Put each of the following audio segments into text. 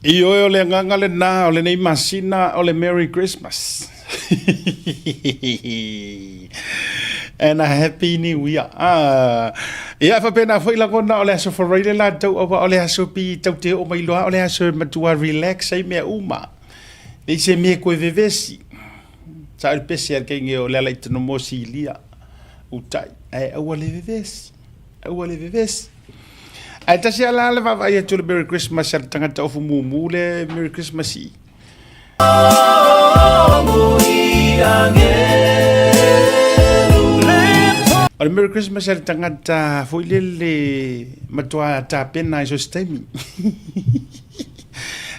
Io e o le nganga le nā, o le nei masina, o le Merry Christmas. And a Happy New Year. Ia whapena whaila kona o le aso whareile la tau awa o le aso pi tau te o mai loa o le aso matua relax ai mea uma. Nei se mea koe vevesi. Sa uri pese ar kenge o le alai tano mo si lia. Utai. Ai aua le vevesi. Aua le vevesi. Ai tasi ala le vavai atu le Merry Christmas ar tangata ofu mumu le Merry Christmas i. O le Merry Christmas ar tangata foile le matua ta pena iso stemi.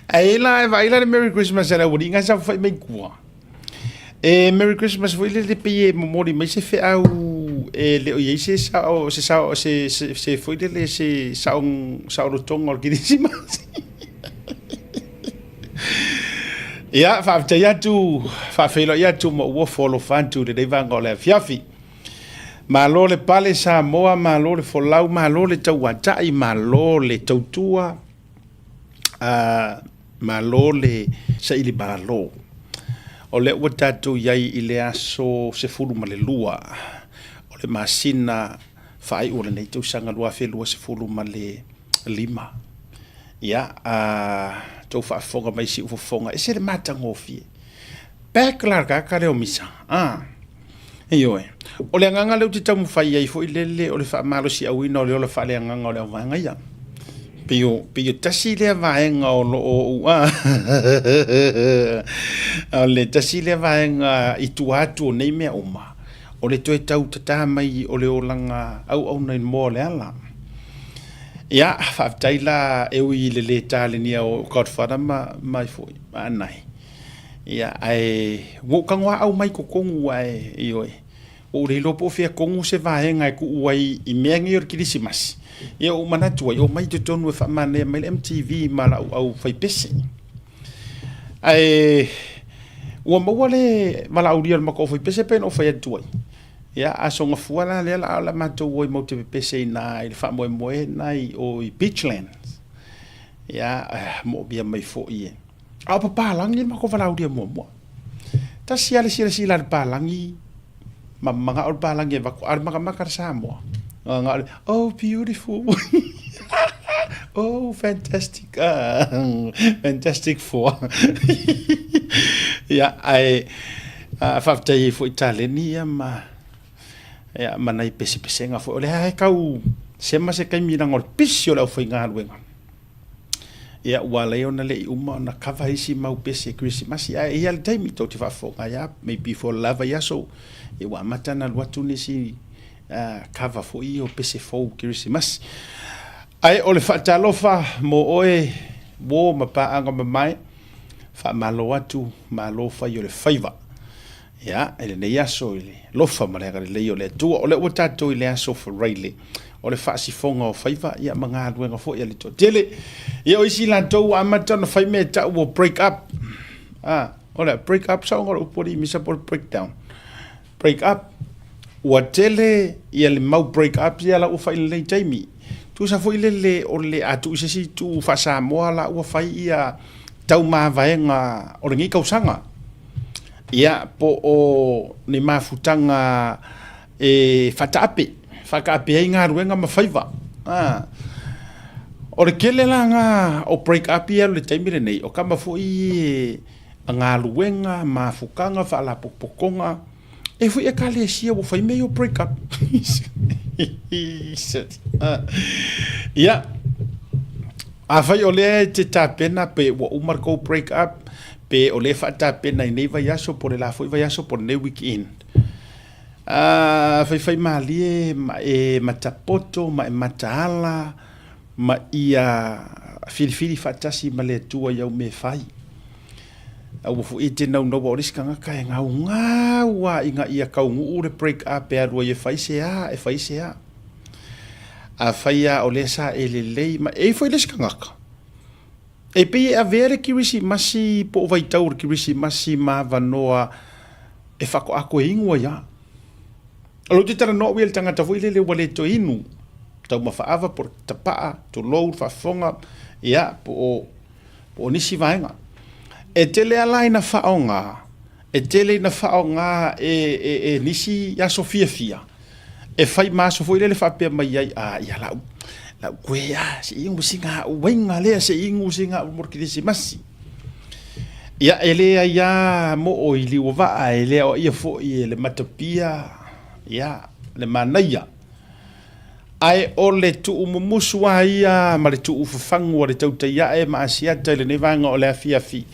Ai la e vai la le Merry Christmas ar wuri nga sa fai mai kua. E Merry Christmas foile le pe momori mai se fe au e le o ye se se foi dele se sa o tongo o kirisima. Ya fa felo ya tu mo wo follow fan tu de va ngole fiafi. Ma lo le pale Samoa, ma lo le folau, ma lo le tauatai, ma lo le tautua, ma lo le sa ili balo. O le ua tatu iai i le aso se furu ma le lua. Le masina fai o le nei tau sanga lua whelua se fulu ma le lima. Ia, tau whaafonga mai si ufafonga. E se le mata ngofie. Pēklar ka reo misa. Eioe. O le anganga leu te tau mwhai ai fo i lele o le whaamalo si awina o le ola wha le anganga o le awanga ia. Pio tasi le vaenga o lo o o le tasi le vaenga i tuatu o nei mea uma. O le toe tau tata mai o le olanga au nei mo le ala. Ia, whaafetai la e ui le tāle nia o kautwhara mai foi, anai. Ia, ai, wokangwa au mai ko kongu ai, ioi. O le lopo fia kongu se vahenga e ku uai i meangi o kirisimasi. Ia o manatu ai, o mai te tonu e whamane mai le MTV ma la au whaipese. Ai, ua maua le mala auria mako o whaipese pen o whaiatu ai. Ia, asonga fuala le la matou oi mo te pese na i fa moe nai o i Beachlands. Ia, mo bia mai fo i. A pa langi ma ko vala udia mo. Ta sia le palangi. Manga o palangi va ko ar maka Samoa. Oh beautiful. Oh fantastic. Fantastic for. Ia, ai fa tai fo Italiani ma ya manai pesi nga fo le ha kau sema se kai mina ngol pisio la fo nga luenga ya wala ona le uma na kava isi mau pesi Christmas ya ia le time to te fa fo ya maybe for lava ya so e wa matana watu ni si kava fo i o pesi fo Christmas ai o le fa Alofa mo oe wo mapa anga mai fa malo watu malo fa yo le favor. Ya, ele nei aso ile lofa marega le o le tua o le o tato ile aso for Riley o le fasi fonga o faiva ia manga duenga fo ia le to tele ia o isi la to amata no fai me ta o break up o le break up sa ngoro pori misa por breakdown break up o tele ia le mau break up ia la o fai le taimi tu sa fo ile le o le atu si tu fa Samoa la o fai ia tau ma vaenga o le ngi kausanga. Ia po o ni mafutanga e whakaape ai ngā ruenga mawhaiva. O le kele la ngā o break up ia le taimire nei, o kama fo i ngā ruenga, mafukanga, whaalapokonga, e fo i a kale sia o whaimei o break up. Ia, a whai o lea te tāpena pe wa umarko break up, pe o le fata pena nei vai aso por la foi vai aso por ne weekend fai mali e matapoto ma mataala ma ia filifili fatasi ma le tua ia me fai au fu ite no boriska nga kai nga wa inga ia ka u le break up e ro ye fai se a fai o le sa ele le ma e foi le skanga e pe a vere kirisi masi po vai tau kirisi masi ma vanoa e fako ako ingua ya alo te tara no wel tanga tafo ile le wale to inu tau mafaava por tapaa to load fa fonga ya po o nisi vaenga e tele ala ina faonga e tele ina faonga e nisi ya Sofia fia e fai maso foi le fa pe mai ai a ya la kwe ya se ingu singa wenga le se ingu singa morki disi masi ya ele ya mo o ili wa ele o ia fo ile matopia ya le manaya ai o le tu umusu ia ma le tu ufafangu o le tautai ia e ma asiata le nevanga o le afiafi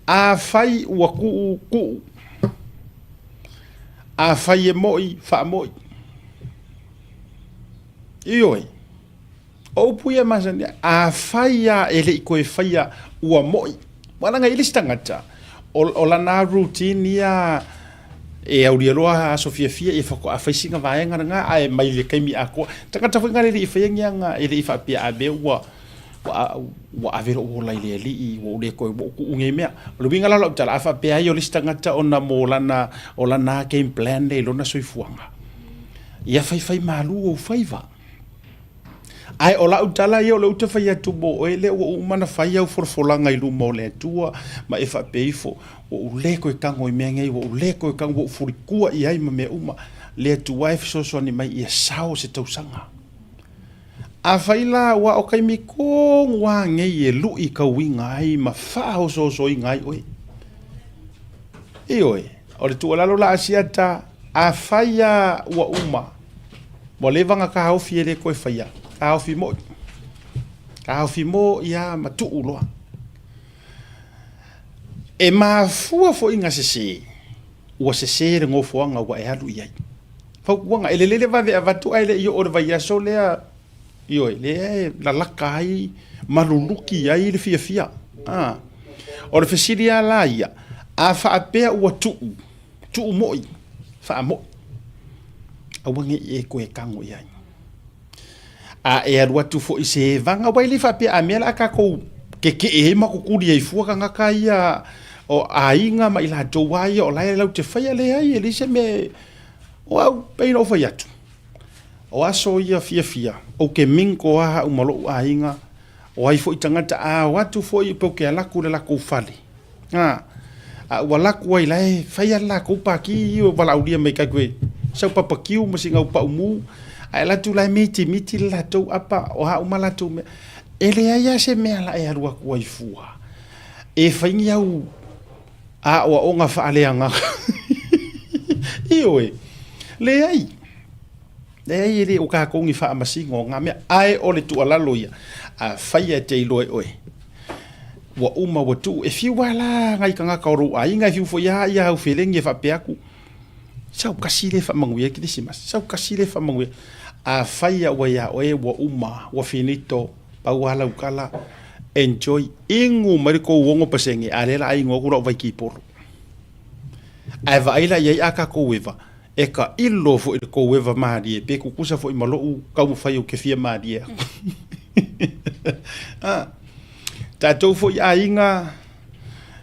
a fai ua ku a fai e moi fa moi ioi o puia masania a fai a ele ko e fai ua moi wana nga ili stangata o la na routine ia e auria loa Sofia fia e fako a faisinga vaenga nga ai mai le kaimi ako takata foi ngale le fainga nga ele ifa pia abe wa avero o la ile li o le ko unge mea lo binga la tala afa pia yo lista ngata ona molana o la na game plan le lona soifuanga ia fai malu o faiva ai ola utala yo lo uta fai atu bo ele o mana fai au forfolanga i lu mo le tua ma e fa peifo o le ko kango i menga o le ko kango furikua i ai me uma le tu wife so ni mai ia sao se tausanga a faila wa o kai mi ko wa nge e lu i ka winga ai ma fa o so i ngai oi e oi o le tu la la asiata a faia wa uma mo le vanga ka au fiele ko faia ka au fi mo ia matu ulo e ma fua fo inga se ua se re ngofo anga wa e alu iai fa wanga ele va ve avatu ai le yo o va ia so le yo le la lakai maluluki ai le fia o le fesiria la ia a fa pe ua tu moi fa mo a wangi e ko e kango iai a e alu atu fo i se vanga wai le fa pe a mela ka ko ke e ma ko kuri ai fuaka nga ka ia o ainga ma ila to wai o lai lau te fai le ai ele se me o au pe no fai atu o aso ia fia o ke minko a umalo ainga o ai fo i tangata a watu fo i po ke ala ku le la ko fali a wala ku ai lai fai ala ko pa ki o wala udia me ka kwe sa papa kiu mo singa pa umu ai la tu lai miti la to apa o ha umala tu me ele ai se me ala e arua ku ai fua e fai au a o nga fa aleanga ioi le ai le o ka ko ngi fa masingo nga me ai o le tu ala loia a fai te loi oi wa uma wa tu e fi wala ngai kanga ka ro ai ngai fi fo ya u feeling e fa pe aku sau kasile fa manguia ki disimas sau kasile fa manguia a fai wa ya oi wa uma wa finito pa wala ukala enjoy ingu mariko wongo pasenge alela ai ngo kuro vai ki por ai vai la ye aka ko weva e ka illo fo ko weva mari pe ku kusa fo imalo u ka mu fai o ke fia mari tatou fo ya inga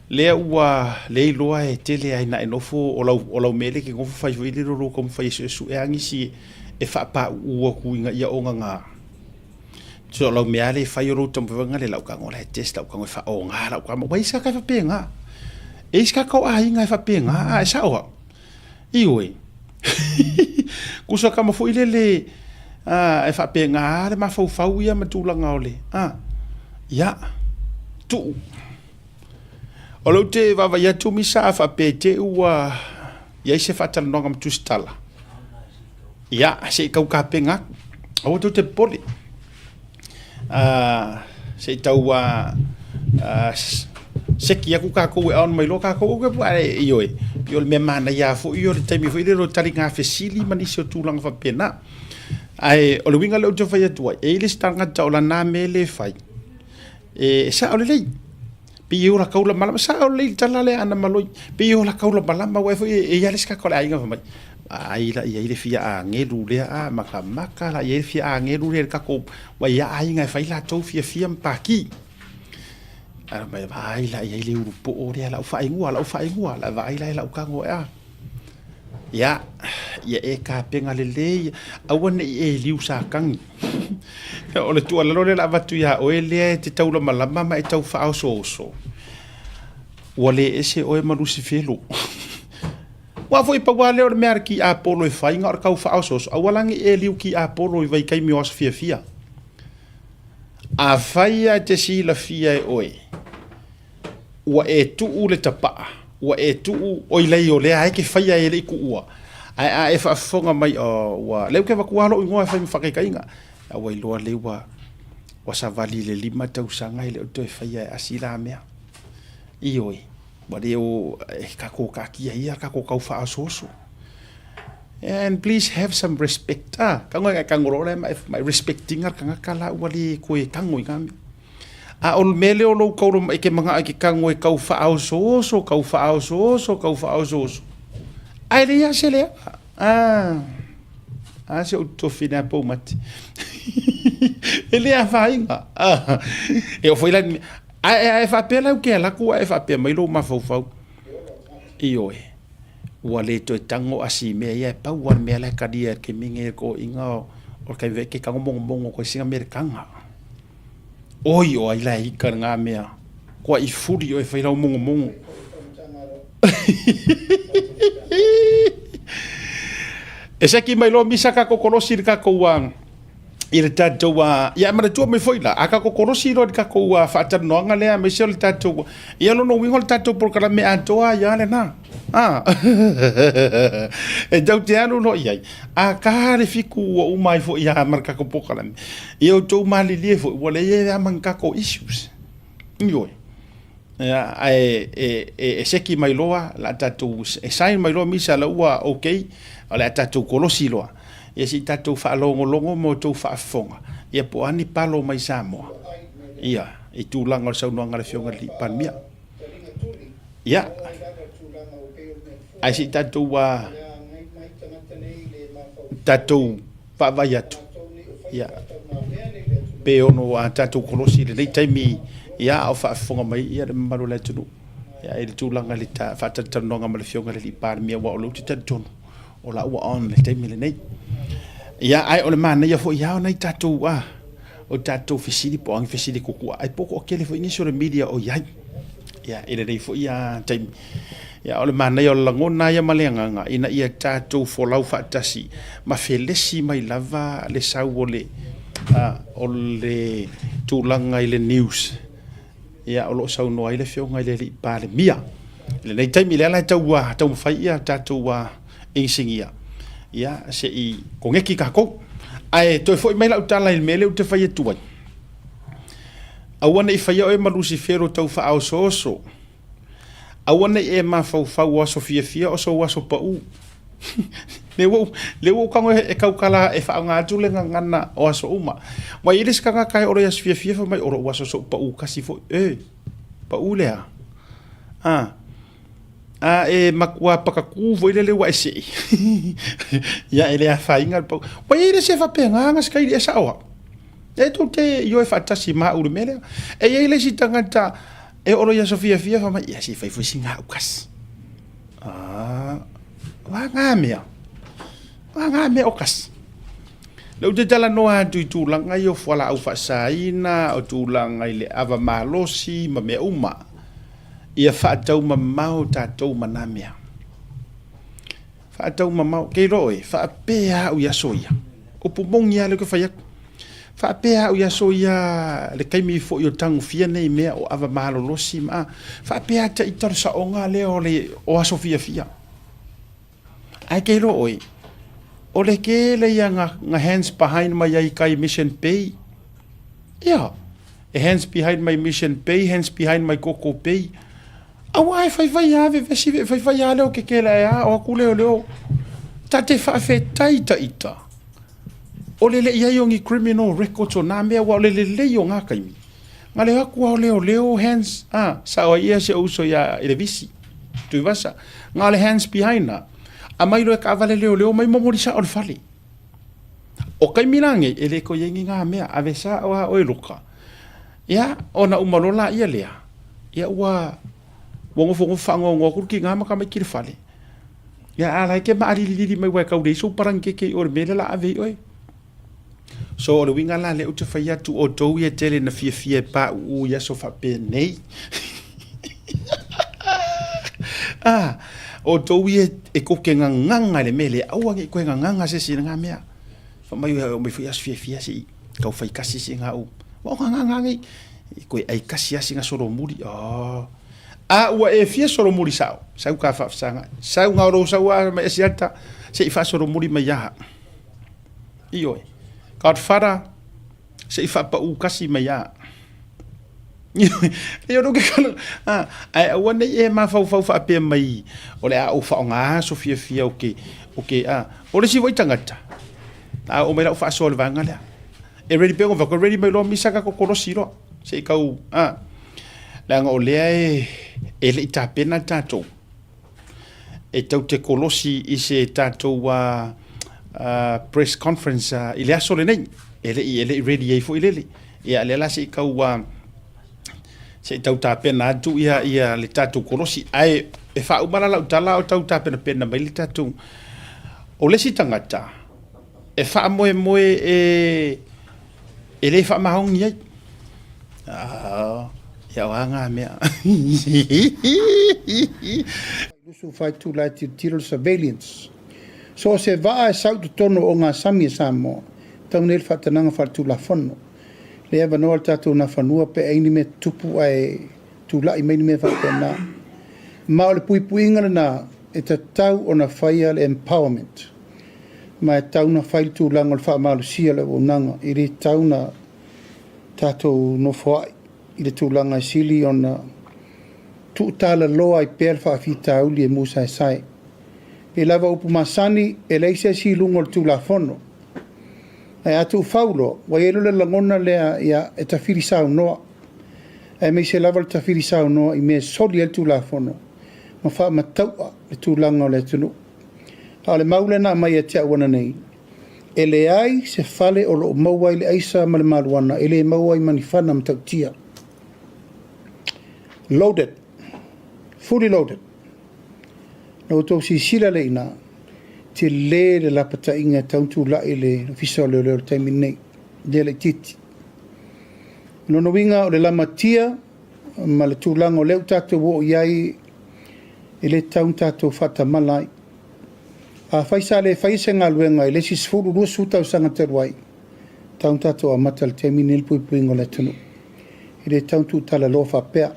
le wa le loa e tele ai na no fo o la mele ke ko fai fo ile ro ko fai su e angisi e fa pa u ku inga ya onga nga so lo me ale fai ro tam vanga le lau ka ngola test lau ka ngo fa o nga lau ka mo wai sa ka fa penga e ska ko ai nga fa penga a sa o iwe kusa ka mo fo ile le e fa penga le ma fo fa u ya ma tu la ngole ya tu o lo te va ya tu mi sa fa pete ua ya se fa tal no ngam tu stala ya se ka ka penga o to te poli se tau se kia ku ka ko on mai lo ka ko ke ai yo yo me mana ya fo yo te mi fo ile ro tali nga fesili mani so tu lang fa pena ai o lo winga lo te fa ya tu e le stanga ta o la na mele fai e sa o le pe yo la kaula mala sa o le tala le ana maloi pe yo la kaula mala ma wa fo e ya le ska ko ai nga fa mai ai la ia ile fia a ngelu le a maka la ia fia a ngelu le ka ko wa ia ai nga fai la to fia mpaki ara mai vai la ia ile urupo o le la fa ingua la vai la ka ngo a ia e ka penga lele awana e liu sa kangi o le tua lalo le lava tu ia o ele te taula malama ma e tau fa so wale ese o e malusi felo wa foi pa wale o merki Apollo e fai ngar kau fa so awalangi e liu ki Apollo i vai kai mi os fia a fai a te sila fia e oe wa e tu le tapa wa e tu o ile o le ai ke fai e le ku ua ai fa fonga mai wa leu ke vakualo ingoa fa mfake kainga wa ilo le wa sa vali le lima tau sanga ile to fa ia asila mea ioi wa le o ka ko ka kia ia ka ko ka fa asoso and please have some respect ka ngoa ka ngoro my respecting ka kala wa le ko e kango ngami a ol mele o lo ko e ke manga ke kango e ka fa asoso ka fa asoso ai le ia sele se o to fina po mati ele a fainga eu foi lá a fa pela o que ela ku a fa pe mai lo ma fau io o le to tango asi me ia pa o me la ka dia ke minge ko inga o ka ve ke ka mo ko singa americana oi o ai la i ka nga me ko i furi o fa ila mo ese ki mai lo misa ka kokolosi ka ko wang ile tatou wa ya mara tu me foi la aka kokolosi ro ka ko wa fa tan no ngale me se le tatou ya no wingo tatou por kala me atoa ya le na e dau te anu no ia a ka re fiku o mai fo ya marka ko pokala eu to mali le fo wala ya manka ko issues yo ya e seki mai loa la tatou e sai mai lo misa la wa okay ala tatou kolosi loa ia si tatou whaalongo mo tau whaafonga ia po ani palo mai Samoa ia i tūlanga o saunoanga le whionga li Palemia ia ai si tatou tatou whaavai atu ia pe ono a tatou kolosi le taimi ia o whaafonga mai ia le maru le tunu ia i tūlanga li whaatatanonga ma le whionga li Palemia wa o lauti tatonu o la ua on le taimi le nei ia ai o le mana ia fo ia nei tatou o tatou fisili po ang fisili ko ai poko kele fo ini social media o ia ile nei fo ia taimi ia o le mana ia o langona ia malenga ina ia tatou fo lau fa tasi ma felesi mai lava le sau o le tulanga ile news ia o lo sau no ile fionga ile li Palemia le nei taimi le ala tau fai ia tatou insingia ia se i kongeki ka ko ai to foi mai la utala il mele te fai tu awana i fai o malusi fero tau fa au soso awana e ma fa wa sofia fia o so wa so pa u le wo kango e kau kala e fa nga tu le ngana o so uma wa iris ka kai o ya sofia fia fa mai o wa so pa u kasi fo pa u le e makua pakaku foi le wa ese ya ele a fainga po wa ele se fa penga nga skai esa wa e to te yo e fatasi ma u mele e ele si tangata e oro ya Sofia fia fa ma ya si fai foi singa ukas wa nga me okas lo te tala no atu tu langa yo fala au fa saina o tu langa ile ava malosi ma me uma ia whaatau mamau tātou manamea. Whaatau mamau, kei roe, whaapea au ia soia. O pumongi ale ko whaiak. Whaapea au ia soia, le kaimi fo i o tangu fia nei mea o ava mahalo losi maa. Whaapea ta i taru sa onga leo le o aso fia. Ai kei roe, o le ke le ia nga hands behind my ai kai mission pay. Ia, hands behind my mission pay, hands behind my koko pay. Awai fai ave vesi fai ale o ke la ya o ku leo tate FAAFETAI ita o le ia yongi criminal records o na me wa le yo nga kai ngale aku o leo hands sa o ia se uso ya ile visi tu vasa ngale hands behind na amai lo ka vale leo mai momori sa o fali o kai milange ele ko yengi nga me ave sa o eluka ya ona umalola ia lea ia wa wongo fongo fango ngo kurki nga maka mai kirfale Ya ala ke ma ali mai wa kau dei so parang ke o mele la ave oi. So o winga la le o te fai atu o tou ia tele na fia pa u ia so fa pe nei. O tou ia e ko ke nganga le mele au ngi ko nganga se si nga mea. Fa mai o me fia fia si kau fai kasi si nga u. O nganga ngi ko ai kasi asi nga soro muri. Ua e fia soro muri sao ka fa sanga sao nga ro sao ma Asiata se fa soro muri mai ya io ka fara se fa pa u kasi mai ya io no ke kala ai wana e ma fa pe mai o le o fa nga so fia okay o le si vai tangata o me la fa so le vanga le e ready pe ko ready mai lo misaka ko korosi lo se kau langa o lea e le ita pena tātou. E tau te kolosi i se tātou press conference i le aso le nei. E le ready e fo i lele. Ia le la se kau se tau tā pena atu ia le tātou kolosi. Ai e wha umara lau tala o tau tā pena mai le tātou. O le si tangata. E wha moe e le wha mahongi ai. Ya wanga mea. Lusu fai tu lai tiro surveillance. So se va e sau tu tono o ngā sami e Samoa. Tau nel whatananga whare tu la whono. Le eva noa tātou na whanua pe eini me tupu ai tu lai meini me whakana. Ma o le pui ingana na e ta tau o na whaia le empowerment. Ma e tau na whai tu langa le whaamalu sia le o nanga. I re tau na tātou no whaai. I le tūlanga sili o na tuutala loa i pēr whaafita uli e musa e sai. E lava upu masani e leise si lungo le tūla whono. E atu whaulo, wa e lule langona lea ia e tawhiri sao noa. E me se lava le tawhiri sao noa i me soli e le tūla whono. Ma wha mataua le tūlanga o le tunu. A le maule na mai e tia wana nei. E le ai se fale o lo mauai le aisa ma le maluana. E le mauai manifana matautia. Loaded, fully loaded. No to si sila le ina, te le lapata inga tauntu la ele fisa le taimi nei, de le titi. No winga o le lamatia, ma le tūlanga o leu tātou o iai, e le taun tātou whata malai. A whaisa le whaisa ngā luenga, e le si sfuru rua sūtau sanga teruai, taun tātou a mata le taimi nei puingo le tunu. E le taun tū tala lofa pea.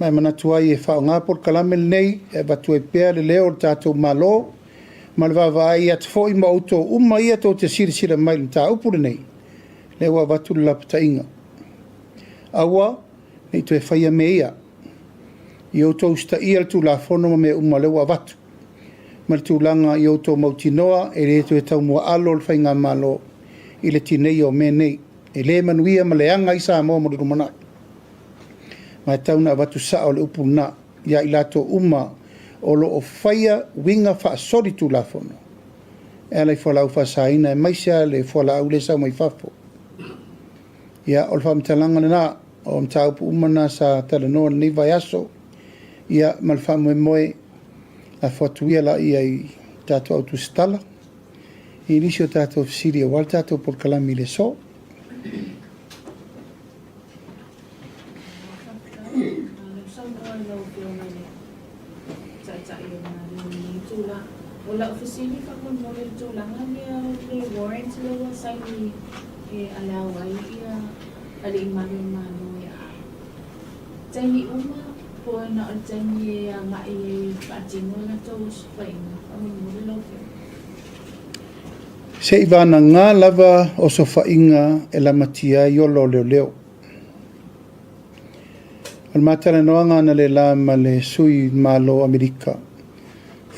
Mai mana tuai e whao ngā por kalamel nei, e batu e pēr le leo tātou malo, ma le wawai at fo i mauto umma ia tō te sira mai le tā upure nei, leo a watu le lapata inga. Awa, nei to e whaia me ia, i o tō usta ia le tū la whono me umma leo a watu. Ma le tūlanga i o tō mautinoa, e le to e tau mua alo le whainga malo, i le tinei o me nei, e le manuia ma le anga i Samoa mo le rumanai. Ma tauna watu sa o le upu na ia i lato uma o lo o whaia winga wha sori tu la whono. E alai whalau wha saina e maisia le whalau le sau mai whafo. Ia o le wha mtalanga na o mta upu uma na sa tala noa ni vai aso. Ia ma le wha moe a whatuia la ia i tātou autu stala. I nisi o tātou Siria wal tātou por kalami le so. Wala ofisini ka kung mo ito lang may warrants lewa sa ni alaway alimano ya. Tani uma po na tani nga patingo na to spring. Amin mo lo. Se ivana nga lava o sofa inga e la matia yolo leo. Al matala noanga na le la male sui malo Amerika.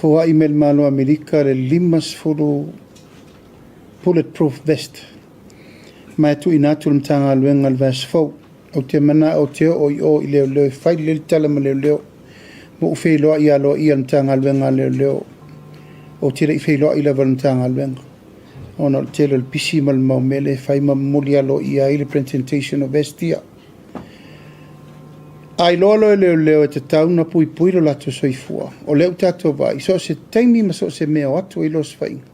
Fua email malo Amerika le limas furu bulletproof vest. Mai tu inatu mtanga luenga alvas fau. O te mana o te o i leo fai le tala ma leo. Mo ufei loa ia mtanga luenga leo. O te rei fei loa ila val mtanga luenga. O na te le pisi mal maumele fai ma mulia lo ia ile presentation o vestia. Ai lolo e leo te tauna pui pui lo lato soifua. O leo tato vai. So se taimi ma so se mea atu i los whainga.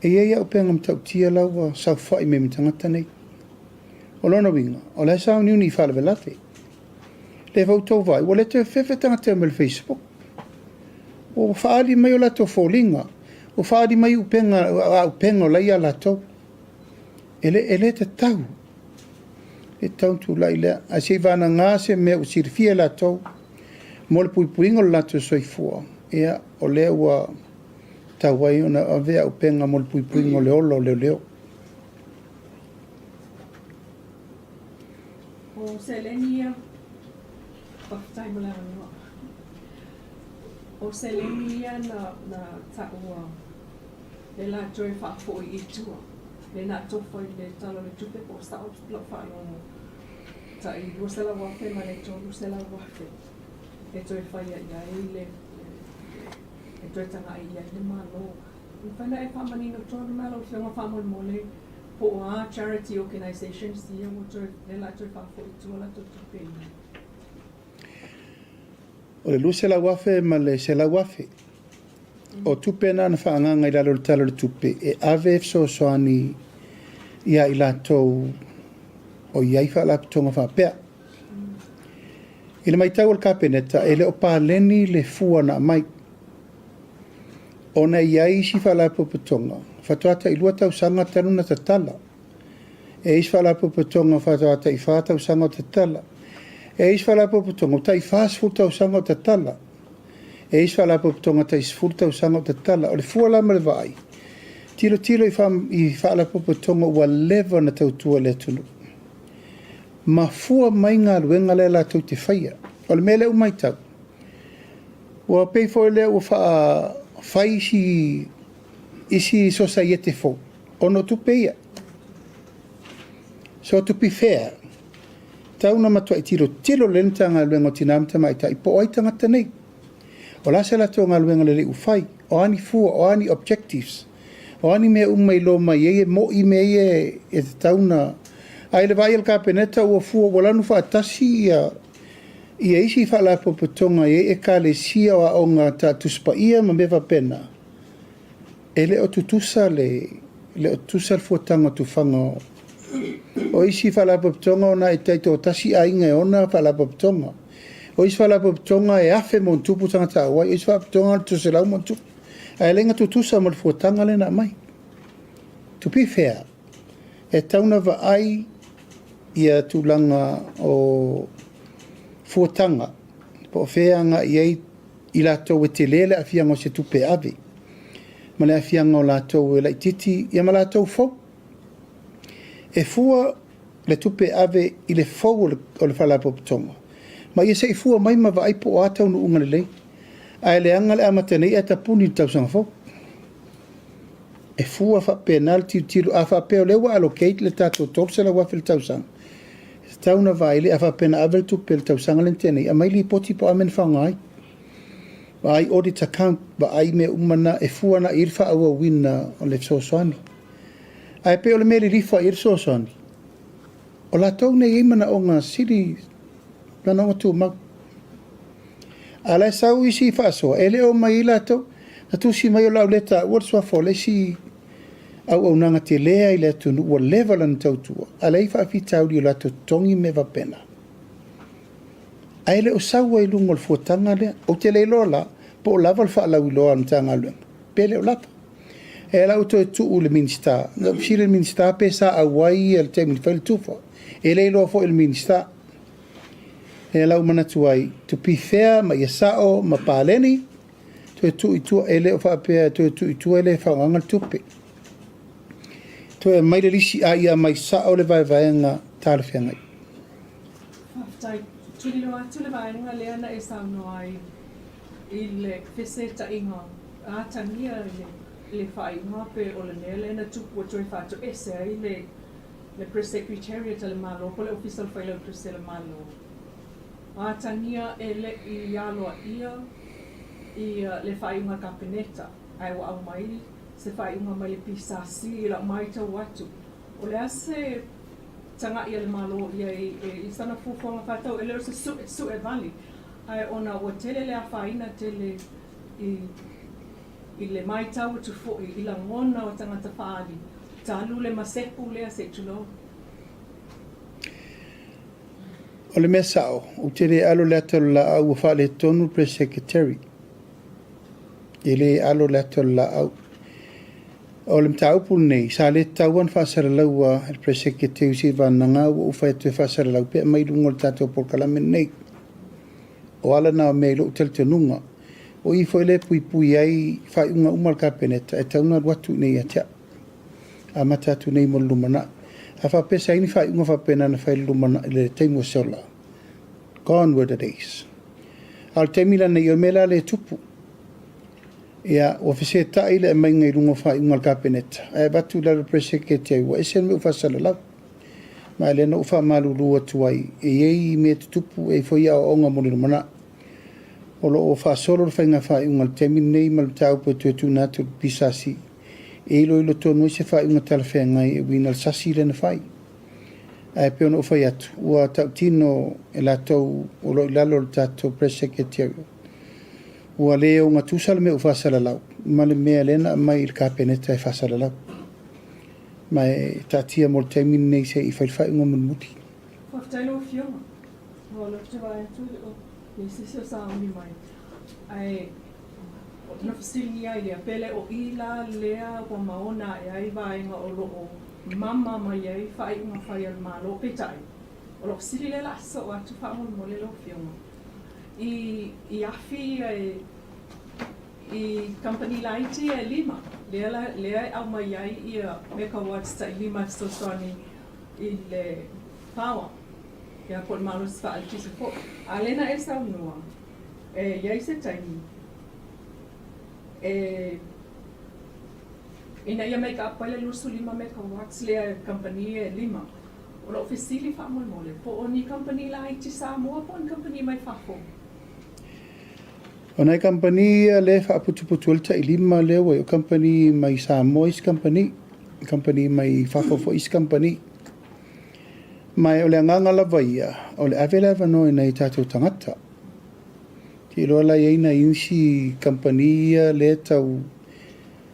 E ia o penga mtau tia laua sau whai me mitangata nei. O lona winga. O le sao niuni i whale velate. Le vautou vai. O le te whewhe tangata me le Facebook. O whaali mai o lato fōlinga. O whaali mai upenga o laia lato. Ele te tau. E tau tu lai lea. A se vana ngā se mea o sirifia lato. Mo le puipuinga o lato soifua. Ea o lea ua tawai ona avea upenga mo le puipuinga o leo leo. O Selenia, FAAFETAI mo lang ano. O Selenia na taua le la joy fa'afo i itua. Le na tofa i le talo le tupe po sa o la fa'alomo. Ta i rusela wafe ma le to rusela wafe. E joy fa'ia ia i le e joy tanga ia i le malo. I whana e whamani no tōna malo whionga whamon mole po a charity organizations ia mo joy le la joy fa'afo i tua la to tupe ina. O le lusela wafe ma le sela wafe. O tupe na whaanganga i lalo le talo le tupe. E ave so soani ia i latou o iai whaalapitonga whapea. I le mai tau al kapeneta e le o pāleni le fua na mai. O na iai si whaalapitonga. Whatuata i lua tau sanga tanu na tatala. E is whaalapitonga whatuata i whātau sanga o tatala. E is whaalapitonga o tai whāsfu tau sanga o tatala. E is whaalapitonga tai sfu tau sanga o tatala. O le fua la mele vai. Tilo i whaalapitonga ua lewa na tautua le tunu. Ma fua mai ngā luenga le la tau te whaia. O le mele umai tau. Ua pei fo le ua whai isi sosa i te fo. Ono tupe ia. So to be fair. Tau na matua i tilo le nta ngā luenga o tinamta mai ta i po aitanga tanei. O la se la tō ngā luenga le uwhai. O ani fua, o ani objectives. O ani mea umai lo mai e mo i me e te tauna. Ai le vai al kapeneta ua fua walanu whaatasi ia isi whaalapo patonga e ka le sia o ngā tātuspa ia ma mewa pena. E le o tutusa le o tusa le fuatanga tu whanga. O isi whaalapo patonga ona e teito o tasi a inga e ona whaalapo patonga. O isi whaalapo patonga e afe mo ntupu tanga tāwai. O isi whaalapo patonga le tusa lau mo ntupu. Ai lenga tutusa mo le fuatanga le na mai. To be fair, e tauna wa ai ia tūlanga o fuatanga. Po wheanga i lātou e te lele a whianga o se tupe ave. Ma le a whianga o lātou e laititi, ia ma lātou fau. E fua le tupe ave i le fau o le whalapopotonga. Ma ia se i fua mai ma wa ai po ātau no unga lelei. Ai le anga le amatenei e tapuni tausanga fau. E fua fa penalty tilo a fa peo lewa allocate le tato topse la wafel tausanga. Tauna vai le a fa pena avel tu pel tausanga lentene. A mai li poti po amen whangai. Wa ai audit account wa ai me umana e fua na irfa awa wina o le sosoani. Ai peo le meri rifa ir sosoani. O la tau ne imana o ngā siri na nonga tu mag. A la sau isi faso e le o mai la tau. Na tu si mai o lau leta uarsua fo le si au nanga te lea i le tunu ua level an tautua. A lei whaafi tauri o lato tongi me vapena. Ai le o saua i lungo le fuatanga lea. O te leilo la, po o lava le whaalau i loa an tanga luenga. Pele o lata. E lau to e tuu le minsta. Na usire le minsta pe sa awai e le temi ni whaile tufa. E leilo fo il minsta. E lau manatuai. To be fair, ma iasao, ma pāleni. To e tu i tua ele o whaapea, to e tu i tua ele whaonga tupe. To e mai le lisi a ia mai sao le vai vaenga tāle whiangai. FAAFETAI, tuli loa tu le vaenga leana e sauno ai i le whese ta inga a tangia le whainga pe o le nea leana tupu o toi whātu ese ai le press secretariat le malo, po le official whaila o press le malo. A tangia e le i aloa ia i le whainga kapeneta ai wa au mai se whainga mai le pisasi la mai tau atu o le ase tanga ia le malo ia I sana fufonga whatau e leo se su e vali. Ai ona o tele le awhaina tele I le mai tau tu fo I la ngona o tangata whaali. Talu le masepu lea se tulo. O le mea sao, o te re alo lea tolu la au wha le tonu press secretary. E le alo lea tolu la au. O le mta upu nei, sa le tauan whaasara laua el press secretary si vananga o whai tu whaasara lau pe mai lungo le tato por kalame nei. O ala na me lo tel te nunga. O I foi le pui pui ai whai unga umal kapeneta e tauna watu nei atia. A matatu nei mo lumana. A whapesa ini whai unga whapena na whai lumana le teimu sola. Gone were the days. Al teimila nei o mela le tupu. Ia, o fese tai le mai ngai rungo whai unga kapeneta. E batu la le preseke te ua. Esen me ufasala lau. Ma le na ufa malulua tuai. E ei me tupu e foi au onga mo lumana. O lo o whaasolo le whainga whai unga le teimila nei ma le tau po tu natu pisasi. E ilo tonu se whai unga tala whengai e wina le sasi le na whai. E peona o whai atu. Ua tau tino e la tau o lo ilalo le tato press secretary. Ua leo ngā tūsala me o whasala lau. Ma le mea lena mai il kapeneta e whasala lau. Ma e tatia mo le taimini nei se I whai unga muti. Whaftailo fionga. Ho lo te vai atu o ni sisi o sa oni mai. Ai na fasili ai lea pele o ila lea wa maona e ai vaenga o lo o mama mai ai whai unga whai al malo petai. O lo fasili le lasa o atu wha mo le lo fionga. I afi I company laiti e lima. Lea au mai ai ia megawatts ta lima stosani I le power. Ia po malo sa al tisi po. Alena e sa unua. E iai se taimi. Ina ia make up pale lusu 5 megawatts lea company e lima. O lo fasili fa mo mole. Po oni company laiti Samoa po on company mai fafo. O nei company le whaaputuputu alta I lima lewa o company mai Samoa is company mai whafofo is company. Mai o le anganga lava ia, o le awelewa no I nei tātou tangata. Ki loa la ieina insi company le tau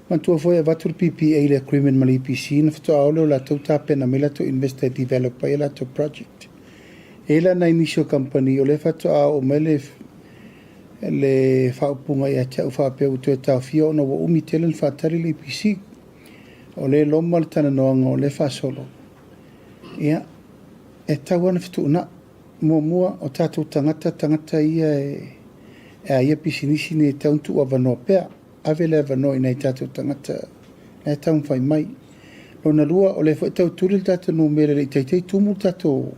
mantua foi avatul PPA le agreement ma le EPC na whatu aole o la tau tāpena me la tau investor developer e la tau project. E la na inisio company o le whatu o me le whaupunga I a tau whapeu tu e tau fio na wa umi tele le whatari le EPC. O le loma le tana noanga o le whasolo. Ia, e tau ana fitu una mua o tātou tangata ia ia pisinisi ne tauntu a wanoa pea. Avele wanoa I nei tātou tangata e tau whai mai. Lona lua o le tau turi le tātou numere le teitei tumu tātou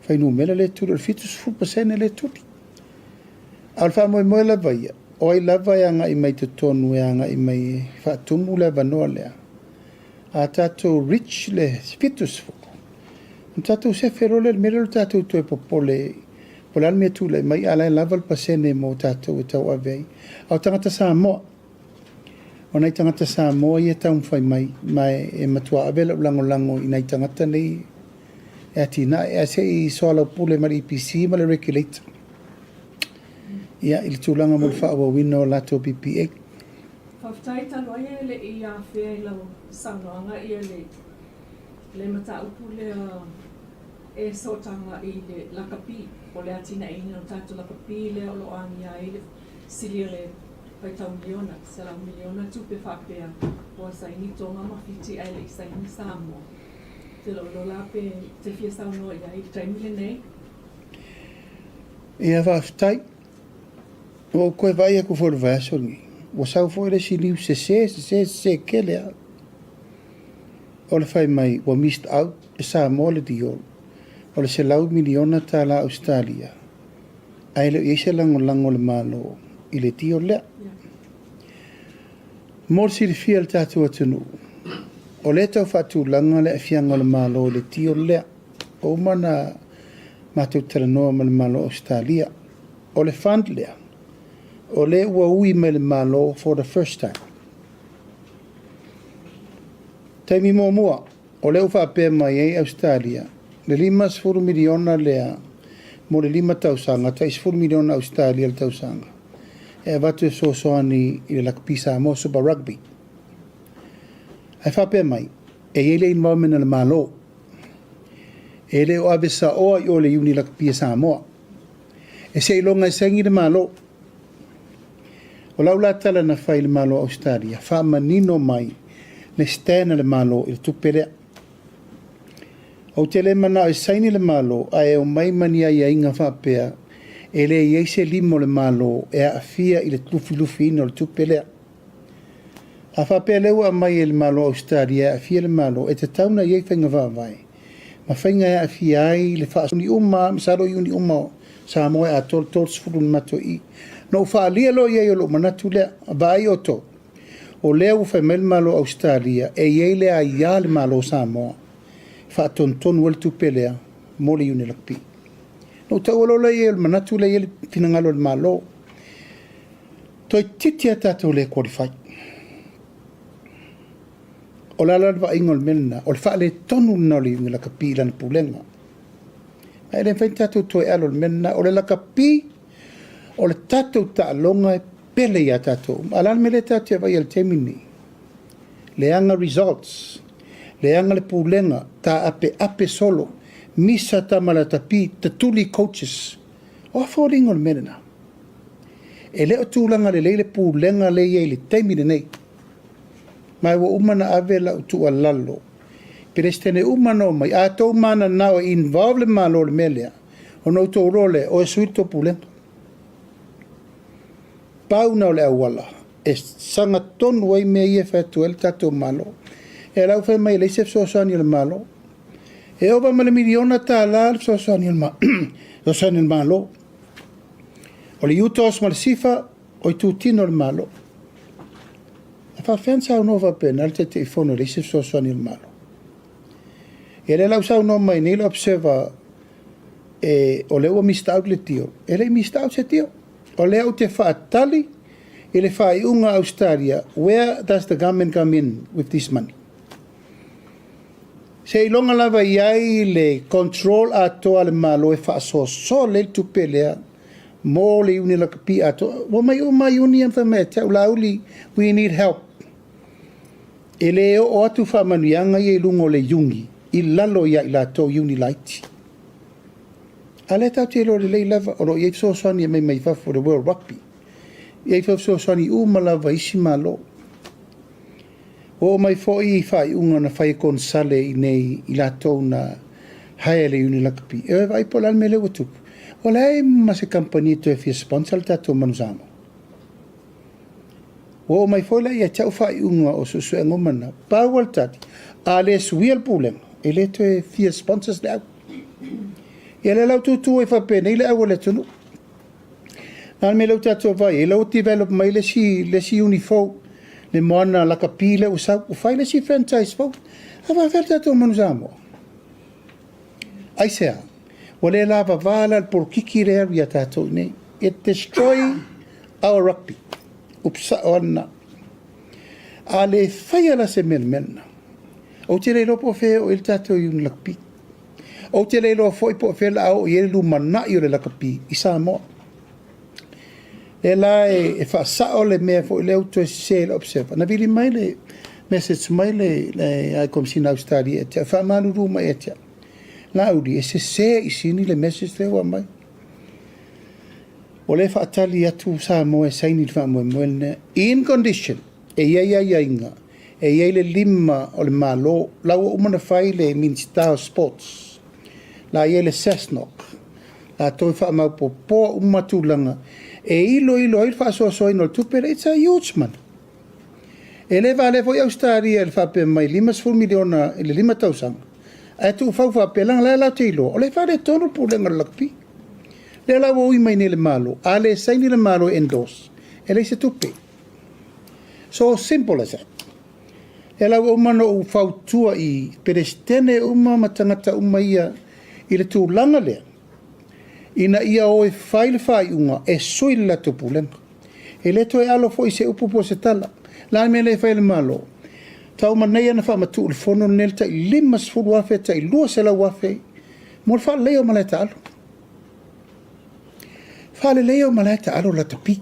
whai numere le turi. Le fitus 4% le turi. Alfa moe la vaia. O ai lava e anga I mai te tonu e anga I mai whaatumu le wanoa lea. A tātou rich le fitus fuku. Tātou se wherole le mero tātou tue popole. Pole almea tūle mai ala e lava le pasene mo tātou e tau avei. Au tangata Samoa. O nei tangata Samoa I e tau mwhai mai. Mai e matua avela ulango I nei tangata nei. E ati na e se I soala pule ma le EPC ma le regulator. Ia I le tūlanga mo le whaawa wina o lato PPA. Whaftai talo ai le I a whea I lau sanoanga ia le mata upu le e sotanga I le lakapi. O le atina ina o tātou lakapi le o lo angia I le sili le paitau miliona. Sala miliona tupe whapea. O sa ini tonga mawhiti ai le isa ini Samoa. Te lo lape te fia saunoa ia I taimile nei. Ia whaftai. O koe vai aku for vasongi. O sau foi le siliu se kele. O le fai mai o missed out e Samoa le diol. O le se lau miliona ta la Australia. Ai le se lango le malo I le diol lea. Mor si le fia le tātou atunu. O le tau whatu langa le fianga le malo le diol lea. O mana mātou taranoa ma le malo Australia. O le fund lea. O le ua ui me le malo for the first time. Taimi mua, o le uwha pe mai ei Australia, le 5 miliona lea mo le 5 tausanga, 10 miliona Australia le tausanga. E watu e soani i le lakapi Samoa Super Rugby. Ai whapea mai, e ele involvement le malo. E le o avesa oa i o le uni lakapi Samoa. E se ilonga e sengi le malo. O laula tala na whai le malo Australia, wha manino mai le stena le malo i le tuperea. O te le mana e saini le malo, a e o mai mani a inga whapea, e le i eise limo le malo, e a fia i le lufi ino le tupelea. A whapea lewa a mai e le malo Australia, a fia le malo, e te tauna i e whainga whawai. Ma whainga e a fia ai, le wha uni uma, misaro i uni uma, Samoa a tol sfurun mato i. No wha lia lo i e o lo manatu lea, a vai o to. O lea u whai mel malo Australia, e i le a ia le malo Samoa. Wha ton wel tupelea, mo le uni lakpi. No tau alola i e o manatu le i e le finangalo le malo. Toi titia tatou le qualify. O la lalwa ingol melna, o le wha le tonu na le uni lakapi lana pulenga. Ai le whain tatou toi alo le melna, o le lakapi, o le tatou ta alonga e pele ia tatou. Alan me le tatou e vai al temini. Le anga results, le anga le pulenga, ta ape solo, misa ta malatapi, ta tuli coaches. O afording o le melna. E leo tūlanga le leile pulenga le iei le temini nei. Mai wa umana ave la utua lalo. Perestene umano mai a tau mana nao involve le malo le melea. O no tau role o e suito pulenga. Pau na le awala. E sanga tonu ai mea ia whatu el tato malo. E lau whai mai leise fsosani le malo. E oba ma le miliona ta ala le fsosani le malo. O le utos ma le sifa o i tūtino le malo. E whawhensa au nova pena al te te ifono leise fsosani le malo. E le lau sau no mai nila observa o le ua mista out le tio. E le mista out se tio. O le au te whaatali e le whaiunga Australia. Where does the government come in with this money? Se ilonga lava iai le control atoa le malo e whaasoso le tupelea mo le uni lakapi atoa. Wa mai uni am whamea au lauli, we need help. E le o atu whamanuianga i lungo le yungi. I lalo ia i la tau uni laiti. A le tau te lori lei lava, o lo i so sani e mai fa for the World Rugby. I so sani lava isi malo. O mai fo i whai unga na whai kon sale i nei i la tau na hae le uni lakapi. E vai po lan me le watupu. O le ma se kampani to e fia sponsor tato manuzamo. O mai fo la ia tau whai unga o susu e ngomana. Pawal tati. A le suial pulenga. E le to e fia sponsors le au. E le lau tutu e whapene, i le au le tunu. Nā me lau tatua vai, e lau develop mai le si unifou, le moana lakapi le usau, u whai le si franchise fou. A whawhel tatua manuzamo. Ai sea, wa le lava vala al porkiki rea ria tatua nei. It destroy our rugby. Upsa o ana. A le whai ala se melmena. O te le lopo fe o il tato i un lakapi. O te le lopo foi po fe la au i lu mana i o le lakapi i Samoa. E la e fa sa o le mea fo le auto se le observa. Na vili mai le message mai le ai kom sin Australia e fa manu ruma e tia. La udi e se i sini le message le wa mai. O le fa atali atu Samoa e saini fa mo mo in condition e ia inga. E iei le lima o le malo, lau umana whai le Minister of Sports. La iei le Cessnock. La toi wha mau po poa umatulanga. E ilo il wha soa no le tupere, it's a huge man. E le vale foi Australia le whape mai 5 miliona, le 5,000. E tu whau whape lang la lau te ilo. O le wha le tonu po lenga lakpi. Le lau ui mai ne le malo. A le saini le malo endorse. E le se tupe. So simple as that. E lau umano u whautua i perestene uma matangata uma ia i le tūlanga lea. Ina ia o e whaile whai unga e sui la tupulenga. E le to e Alofa i se upupo se tala. La me le whaile malo. Tau manei ana wha matu ul fono nelta i 5 wafe ta i lua se la wafe. Mo fa leo ma le talo. Fa le leo ma le talo la tapi.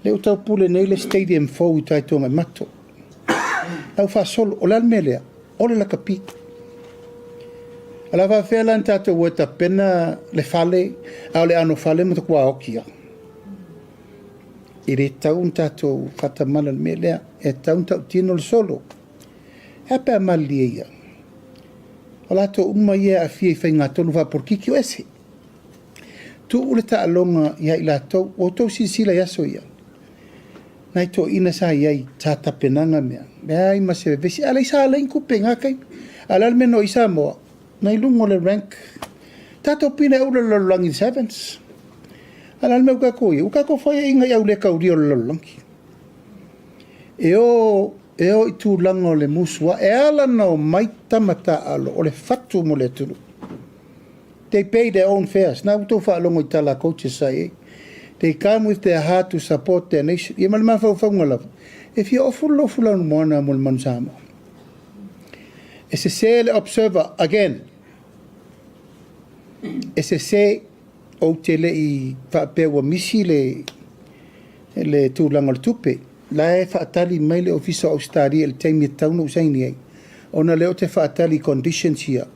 Le o tau pule nei le stadium fau I tai tonga mato. Au fa solo o lalmelea, o le la kapi. Ala fa fela ntato wata pena le fale, au le ano fale mo takua okia. I re tau ntato fata mala le melea, e tau ntau tino le solo. Epe a mali e ia. O lato uma ia a fia I fai ngā tonu wa porkiki o ese. Tu ule ta alonga ia I lato, o tau sisila yaso ia. Nai to ina sa iai tata penanga mea. Mea ima se vesi. Ala isa ala inkupe ngakai. Ala almeno I Samoa. Nai lungo le rank. Tato pina ula lololangi sevens. Ala alme ukako ia. Ukako faya inga iau le kauri o lololangi. Eo I tu lango le musua. E ala no maita mata alo. O le fatu mo le tulu. They pay their own fares. Na uto fa alongo I tala coaches sa e. They come with their heart to support their nation. Ia malama whauwhaunga lava. If you offer lofula no moana mo le mansama. E se se le observer, again. E se se o te le I whapewa misi le tūlanga le tupe. La e whaatali mai le ofisa o stari le taimi taunu usaini ai. Ona leo te whaatali conditions ia.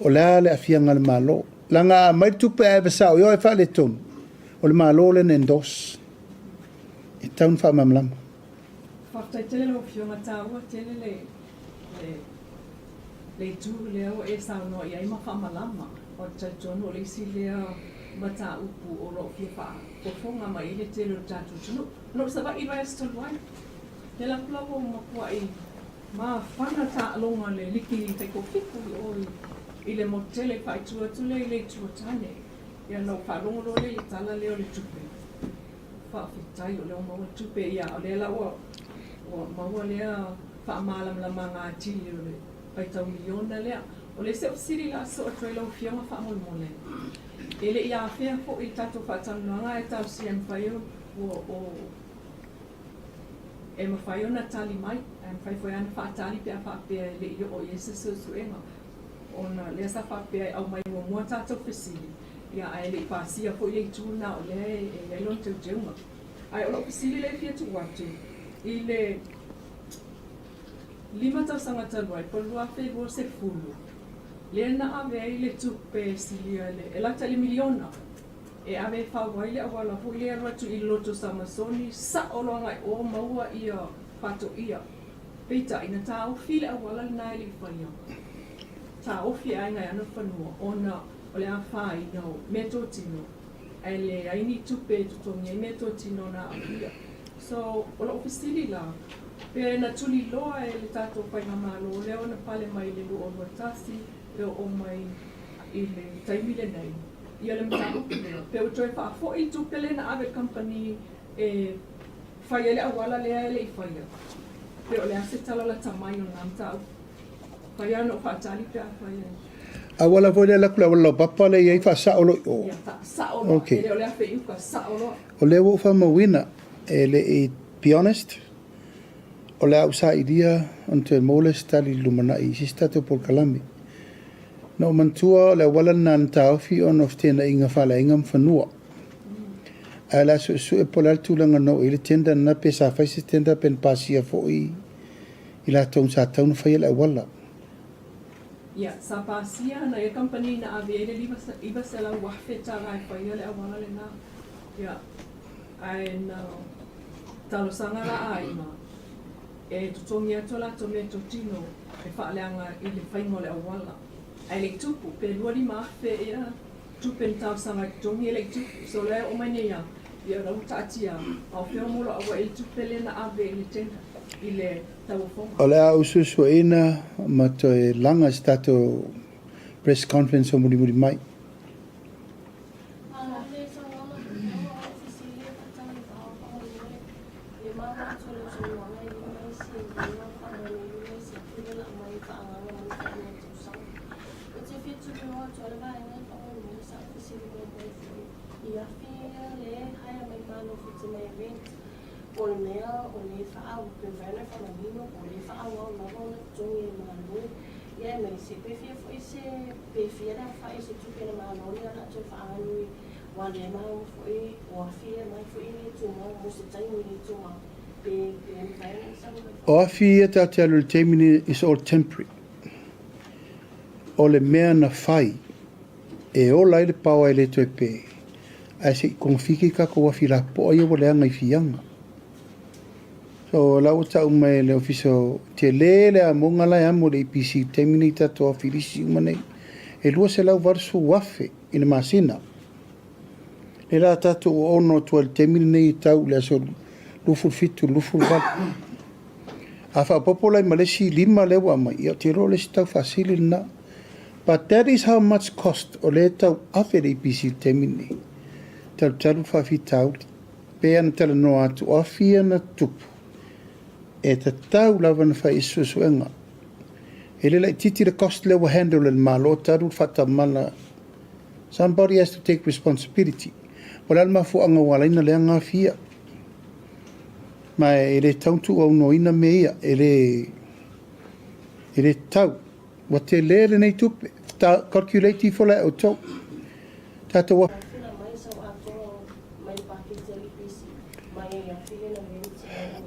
O la le afianga le malo. Langa mai tupe e vasa o yo e wha le tonu. O le malo le nendos. E taun wha mamlama. Whaftai tele lo fionga tāua, tele le tū leo e sauno I aima whamalama. O taitono le isi leo mata upu o ro fia wha. O fonga mai le tele o tātu tunu. No sa wa iwa eston wai. Le la plawo makua I ma whana tā alonga le liki I teiko fiku o I le motele whai tua tule I le tua tane. Ia no whalongoro le tala leo le tupe. FAAFETAI o leo maua tupe ia o le la o maua lea whaamalam la manga tili o le paitau miliona lea. O le seo siri la so o trailer o fianga whaamolmole. E le ia whea po I tato whaatanuanga e tau siam whaio o e mawhaio na tali mai. E mawhai ana whaatali pia whaapea le I o Iese suenga. O na lea sa whaapea au mai mua tato whisili. Ia ai le pasia fo le tuna o le e lon te jeuma. Ai o lo pisili le fia tu watu. I le lima tau sanga talwai po lua fe vo se fulu. Le na ave ai le tupe silia le e lata le miliona. E ave fa wai le awala fo le ratu I loto samasoni sa o lo ngai o maua ia pato ia. Peita ina tau file awala na le fanya. Tau fi ai ngai ana fanua ona o le a whai no meto tino. Ai le aini tupe tutongi meto tino na awia. So, o la ofisili la. Pe na tuli loa e le tato pai mamalo. Leo na pale mai le luo tasi. Leo o mai I le taimile nei. Ia le mtako leo. Pe o toi wha fo I tupe le na ave company e whai ele awala lea ele I whaia. Pe o le ase tala la tamai o na mtako. Whai ano whaatali pe a whaia. Awala foi la kula wala papa le ia fa sa olo. Ia sa olo. Okay. Ele o le afe iuka sa olo. O le wo fa mawina le be honest. O le usa idea ante moles tali lumana I sistato por kalami. No mantua le wala nan taufi on of tena inga fala ingam fanua. Ala su e polal tulanga no ile tenda na pesa fa tenda pen pasia foi. Ila tong sa taun fa ile wala. Ia, sa pasia na e company na aviere iba sela wahfeta rai pa ia le awala le na. Ia, ai na talo sanga la aima. E tutongi atola tome totino e whaaleanga I le whaingo le awala. Ai le tupu, pe luari mahfe ia tupen tau sanga tongi le tupu. So le o mai ia, ia rau tatia, au whio molo awa e tupe le na ave I le tenda. I le o le a ususu ina ma to e langa stato press conference o muri mai. ia mai se pe fia foi se pe fia da fai se tu pela malo ni ala tu fa ani wa le ma foi wa fia mai foi ni tu mo se tai ni tu ma pe mai sa O fia ta te alu temini is all temporary. O le mea na fai e o lai le paua e le to e pe ai se konfiki ka ko wa fila po ia wole anga I fianga. So la uta umai le ofiso te lele a monga la amo le IPC temini tato a filisi umane e lua se lau varsu wafe ina masina. Le la tato o ono tua le temini nei tau le aso luful fitu luful val. A fa popola I malesi 5 lewa mai ia te ro le si tau fasili na. But that is how much cost o le tau afe le IPC temini. Tau talu fa fitau pe ana tala no atu a fia na tupu. E ta tau lava na fai isu suenga. E le lai titi the cost level handle le malo taru fata mala. Somebody has to take responsibility. Wala alma fu anga wala ina le anga fia. Ma e le tauntu au no ina mea e le tau. Wa te le nei tupe. Ta calculate for la o tau. Tata wa.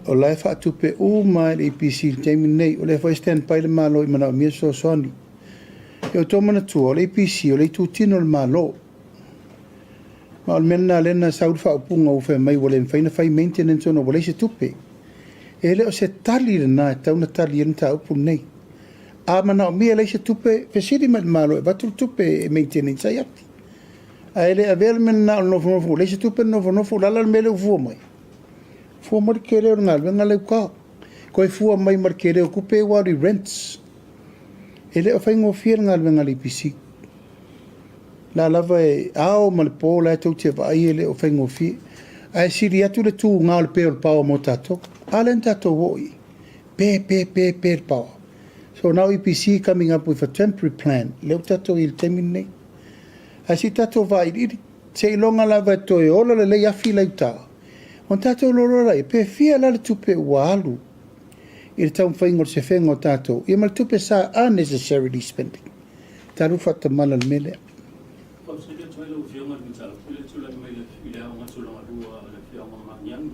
O lai wha tupe o mai le IPC teimi nei o le whai stand pai le malo I mana mia so soni. E o tōmana tua o le IPC o le tūtino le malo. Ma o le mena lena sauri wha upunga o whai mai wale mwhaina whai maintenance ono wale se tupe. E le o se tali le nā e tauna tali e nta upu nei. A mana o mia le se tupe pesiri mai le malo e batul tupe e maintenance ai ati. A ele a vele mena o nofo le se tupe nofo lala le mele ufua mai. Fua marikere o ngā luenga leu kā. Koe fua mai marikere o kupe wari rents. E leo whaingo fia ngā luenga le IPC. La lava e ao ma le pō la tau te vai e leo whaingo fia. A e siri atu le tū ngā le pēo le pāua mo tātou. A le tātou woi. Pē le pāua. So now IPC coming up with a temporary plan. Leo tātou I le temi nei. A si tātou vai iri. Se ilonga lava e toi ola le lei afi lau tāua. On tātou lorora e pe fia la le tupe ua alu. I le tau whaingo se whengo tātou. I ma le tupe sa unnecessarily spending. Taru whata mala le mele. Pau se le tuai lau whionga ni tāu. Ile tula mai le while aonga tulanga rua le whionga mangiang.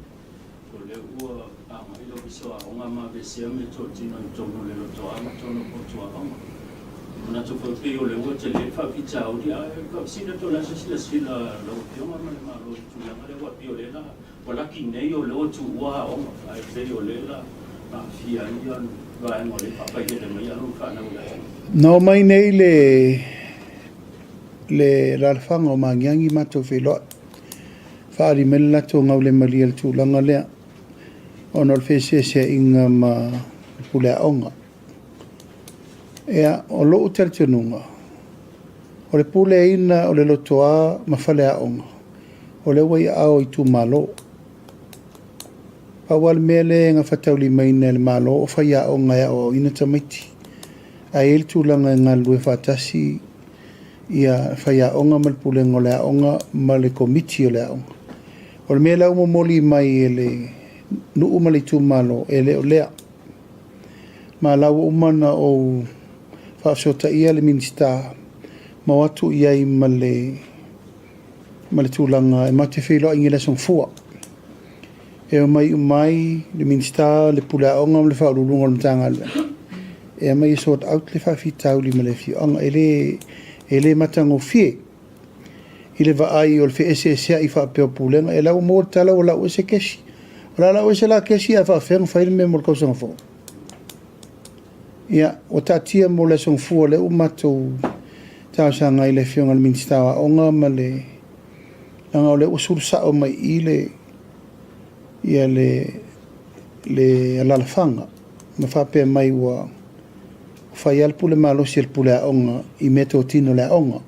Ko le ua anga ilo viso aonga ma vesea me tō tino I tono le loto ama tono po tua aonga. Ona tu whaupi o le ua te le whawhita au di a ka sina tō nasa sila sila lau whionga ma le malo I tulanga le wapi o le na. Walaki nei o leo tu ua onga ai te o lela na fia ia vai mo le papa ia le mai anu fa na ula. No mai nei le ralfanga o mangiangi mato filo. Whaari mela to ngau le mali al tūlanga lea. Ono le whese se inga ma pule onga. Ea o loo tel tununga. O le pule ina o le lotoa ma whale a onga. O le wai ao I tu malo. Awal mele nga fatauli mai le malo o faya o nga o ina tamaiti. A el tūlanga ngā lue fatasi ia faya o nga malpule ngole a onga ma le komiti o le a onga. O le mele umo moli mai e le nu umali tu malo e le o lea. Ma lau umana o whaasota ia le minista ma watu ia I ma le tūlanga e mate whilo ingi le song fua. E o mai le minista le pula onga le whaururunga le mtanga le. E mai sort out le whawhitau li ma le whionga e le matango fie. I le vaai o le wheesea I whapeo pulenga e lau mōr tala o lau ese kesi. O la lau ese la kesi a whawhenga whaile me mor kausanga fo. Ia, o tatia mo le song fua le umatou tausanga I le whionga le minista wa onga ma le anga o le usur sao mai I le ia le alalafanga ma whapea mai ua whai alpu le malosi alpu le aonga I meto tino le aonga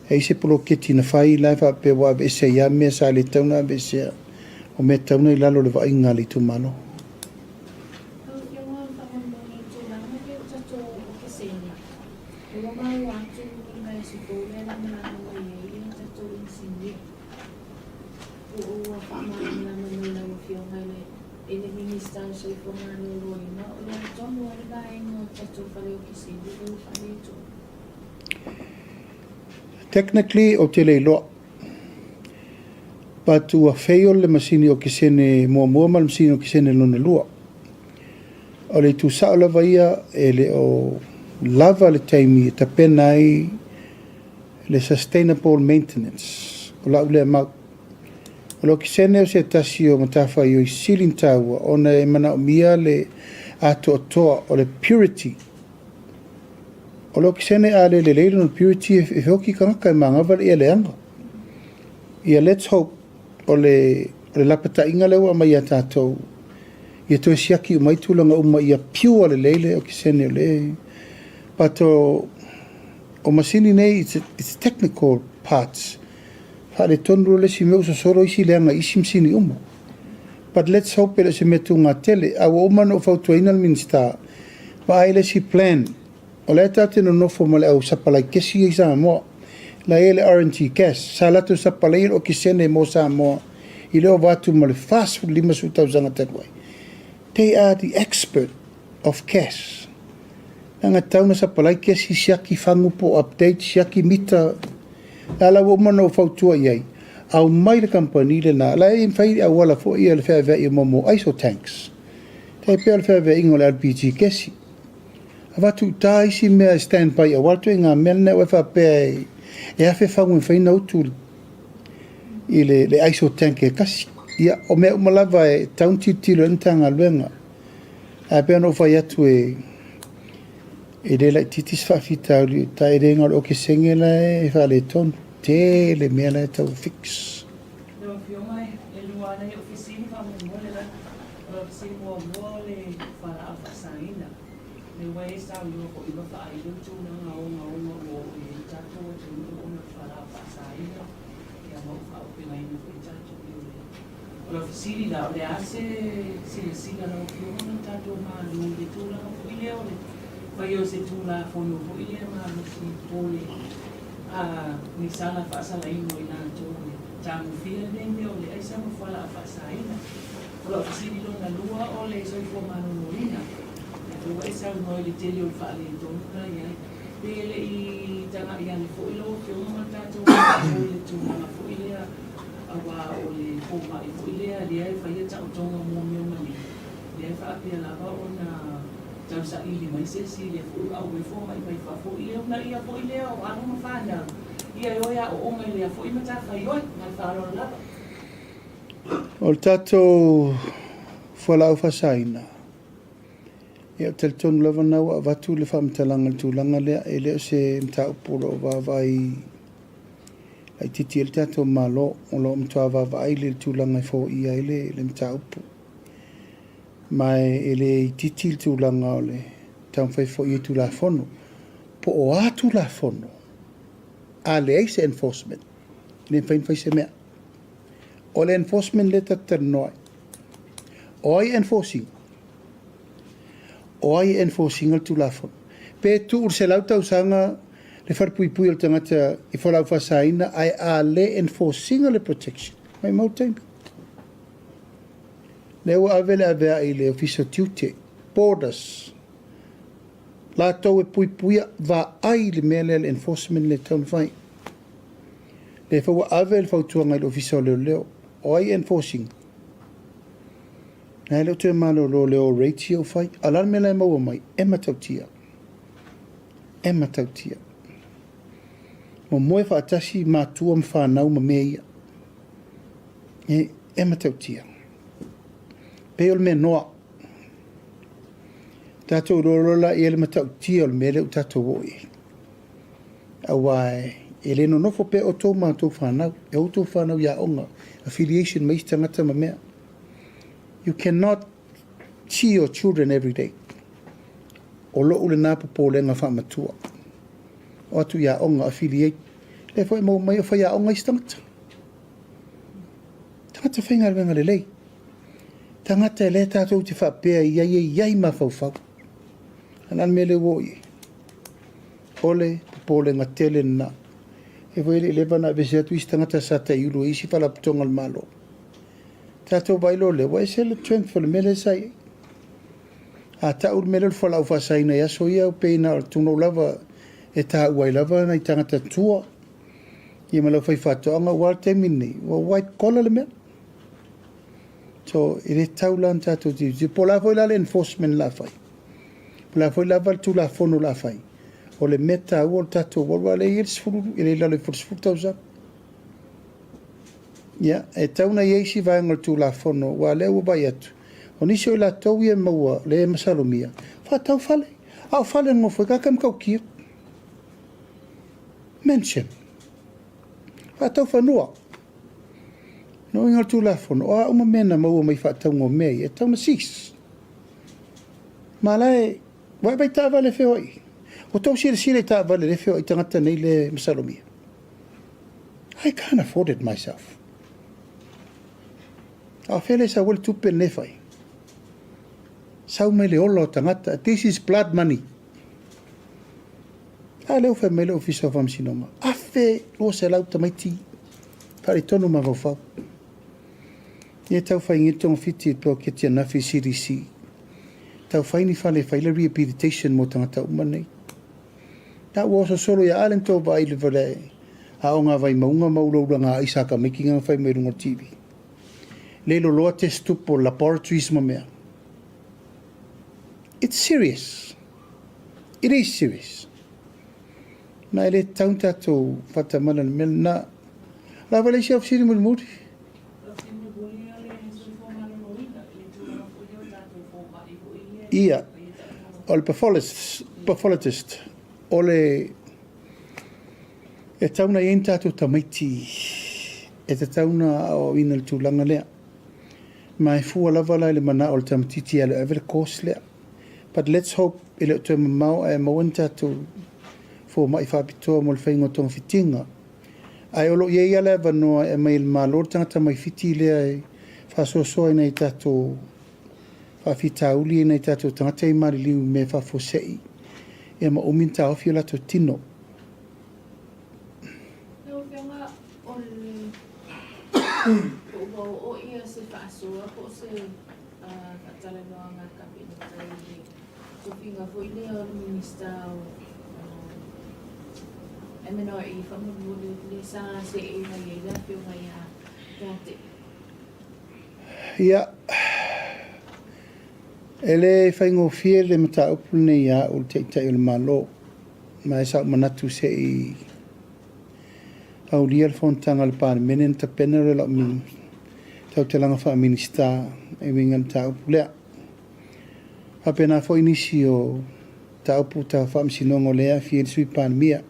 e se polo keti na whai lai whapea wa bese ia mea sa le tauna bese o me tauna I lalo le wa inga li tu malo ele minister sa ifongano loina o le tomo le bai no tato fale o kisidi o fale to. Technically o te leilo. Patu a feo le masini o kisene mua mal masini o kisene lona lua. O le tu sa o lava ia e le o lava le taimi ta penai le sustainable maintenance. O la ule mau. O lo kisene o se tasi o matafa i o i silin taua o na e mana o mia le ato o toa o le purity. O lo kisene a le leilo no purity e hoki kanaka e mangawal ia le anga. Ia let's hope o le lapata inga lewa mai a tātou. Ia toi siaki o mai tūlanga uma ia piua le leile o kisene o le. But o masini nei, it's technical parts. Hale tonu le si meu soro isi leanga isi msini umo. But let's hope ele se metu ngā tele. Awa uma no fautuaina al minsta. Wa ele si plan. O le tate no nofo ma le au sapalai kesi i Samoa. La ele RNG gas. Sa lato sapalai o kisene mo Samoa. I leo watu ma le fast food 5,000 takwai. They are the expert of gas. Nanga tauna sapalai kesi siaki fangu po update, siaki mita. Ala wo mano fautua iai. Au mai le company le na. La e mwhai a wala fo ia le whea i momo iso tanks. Tai pēr le whea ingo le LPG kesi. A watu tā isi mea stand by a watu e ngā melne o e whapea e awhi whangu e whaina utu i le iso tank e kasi. Ia o mea umalawa e taunti tilo ntanga luenga. A pēr no whai atu e le lai titis whawhita ta e renga o ke sengela e whale tonu. Te le mea lai tau fix. Leo whionga e luana e ofisini whamumole la. O ofisini mua mua le whala a whasaina. Le wei sa ua ko iwa whaaido tūna ngā o e tato o tūna o na whala a whasaina. Ia mau whaopena ina ko i tato i ule. O ofisini la o le ase sila la o whionga na tato maa lu le tūna o i leo le. Wai o se tūna whono o i leo maa masi pōle. Ni sala whaasala ino i nā tōne. Tāmu whia nene o le aisa mo whala a whaasaina. O la ofisini lona lua o le soifo mano no ina. O wai sau noi le tele o whaale i tōnu kai ai. Pele i tanga i ane fo ilo ki o mama tātou o le tūnanga fo ilea. Awa o le pōma i fo ilea. Lea e whaia tau tonga mua meo mani. Lea e whaapea lava o na tau sa ili mai sesi le fo au e fo mai mai fo ilea. Na ia fo ilea o anu ma whana. Ia oia o onga lea fo ima tā whaioi. Ngai whaaro lava. O le tātou whala au whasaina. Ia te tonu lava nau a watu le whamtalanga le tūlanga lea e leo se mta upura o wawai ai titi el tātou malo o lo mta wawai le tūlanga i fo ia ele le mta upu. Mai ele i titi le tūlanga o le tau whai fo ia tūla fono. Po o atu la fono. A le eise enforcement. Le whai se mea. O le enforcement le tatanoi. O ai enforcing. O ai enforcing al tulafon. Pe tu urse lau tau sanga le wharpui al tangata i whalau whasaina ai a le enforcing le protection. Mai mau taimi. Leo avele avea i le official duty. Borders. La tau e puipuia va ai le mea le enforcement le taun whai. Le whaua avele whautuanga i le official leo. O ai enforcing. Nā leo te malo lo leo ratio whai. Alar me lai maua mai. E matautia. E matautia. Mo moe whaatasi mātua mwhanau ma mea ia. E matautia. Peo le mea noa. Tātou rorola i ele matautia o le mea leo tātou oi. Awai. E le no nofo pe o tō mātou whanau. E o tō whanau ia onga. Affiliation mais tangata ma mea. You cannot see your children every day. O lo ule nā popo le ngā whamatua. O atu ia onga affiliate. Le whai mau mai o whai ia onga i tangata. Tangata whainga renga le lei. Tangata le tātou te whapea iai ma whau. Anan me le woi. Ole popo le ngā tele na. E wai le lewana vese atu i tangata sa te iulu isi whalaputonga le malo. Tato bailo le wa se le trend for le mele sai. A ta ur mele for la fa sai na ya so ia pe na tuno lava e ta wai lava na tangata tua. Ia malo fai fato anga wa te mini wa white collar le me. So ele taulan tato ti pola foi la enforcement la fai. La foi la val tu la fono la fai. O le meta o tato wa le ir sfuru ele la le forsfuta usa. Ya, e tauna yeisi vai ngol tu la fono wa le o bai atu. O nisi o la tau ia maua le masalomia. Fa tau fale. Au fale ngo foi kakam kau kia. Mention. Fa tau fanua. No ngol tu la fono. O uma mena maua mai fa tau ngo mei. E tauna sis. Malai, wai bai ta vale feoi. O tau sile ta vale le feoi tangata nei le masalomia. I can't afford it myself. A fele sa wel tupe nefai. Sau me le olo tangata. This is blood money. A leo fe me le ofisa fam sinoma. A fe lo se lau tamaiti. Pare tonu ma vau. Ie tau fai ngitong fiti po ketia nafi CDC. Tau fai ni fale fai le rehabilitation mo tangata umanei. Ta woso solo ya alen to ba ile vale. A onga vai maunga maulou nga isaka making fai me rungo TV. Lelo loa testu po laboratories mo mea. It's serious. It is serious. Na ele taunta to fatamana mel na la vale si ofsiri mo muri. Ia ol pathologist ole e tauna yenta to tamaiti e te tauna o inal tulanga lea. Mai fua lava le mana o le tamatiti ale ever course lea. But let's hope ele to mau e mawanta to for mai fa pito mo le faingo tong fitinga. Ai olo ye ya le vano e mai ma lor tanga mai fiti le fa so so nei tato fa fita uli nei tato tanga te mari liu me fa fo sei. E ma ominta o fiola to tino. O ia se whaasua po se katale noa ngā kapina tai so finga fo ile o minista o e meno I whamuru le sa se e ngai e la pio ngai a gate. Ia ele whaingo fie le mata upu nei a o te itai o le malo ma e sa manatu se I au lia le fontanga le pāne menen ta pena re lau min tau te langa wha minista e wingan ta upu lea. A pena fo inisi o ta upu ta wha msinongo lea fie le sui pāne mia.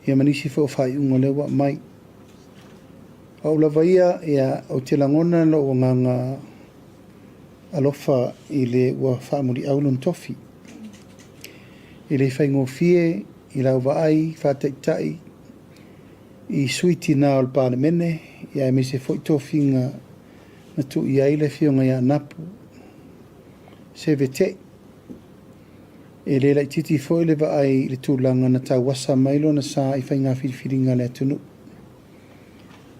Ia manisi fo whai ungo lewa mai. Au la vaia ia o te langona lo o nganga alofa I le ua wha muri aulon tofi. I le whaingo fie I lau vaai wha taitai I suiti na o pāne mene, ia me se foi tofinga na tu I aile fionga ia napu. Se vete, e le lai titi foi le vaai le tūlanga na tau wasa mailo na sa I whainga whiriwhiringa le atunu.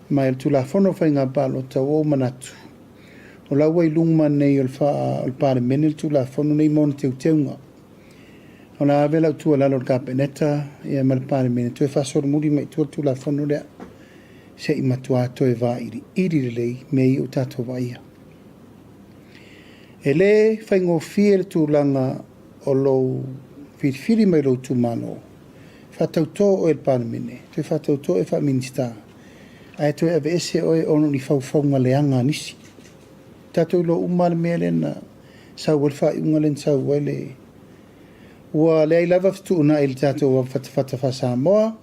Mai le tūla whono whainga palo tau o manatu. O laua I lungma nei o le pāne mene le tūla whono nei mona teu teunga. O la vela tua lalo ka peneta e mal pare mene tu fa sor muri mai tu la fono le se I matua to e va iri le mei o tato vaia. Ele faingo fiel tu langa o lo fili mai lo tu mano. Fa tauto o el pare mene tu fa tauto e fa minista. Ai to e vese o ono ni fa fonga le anga nisi. Tato lo umal mele na sa wal fa ungalen sa wale Ua le ai lava fitu una ili tato wa fatafata fa Samoa.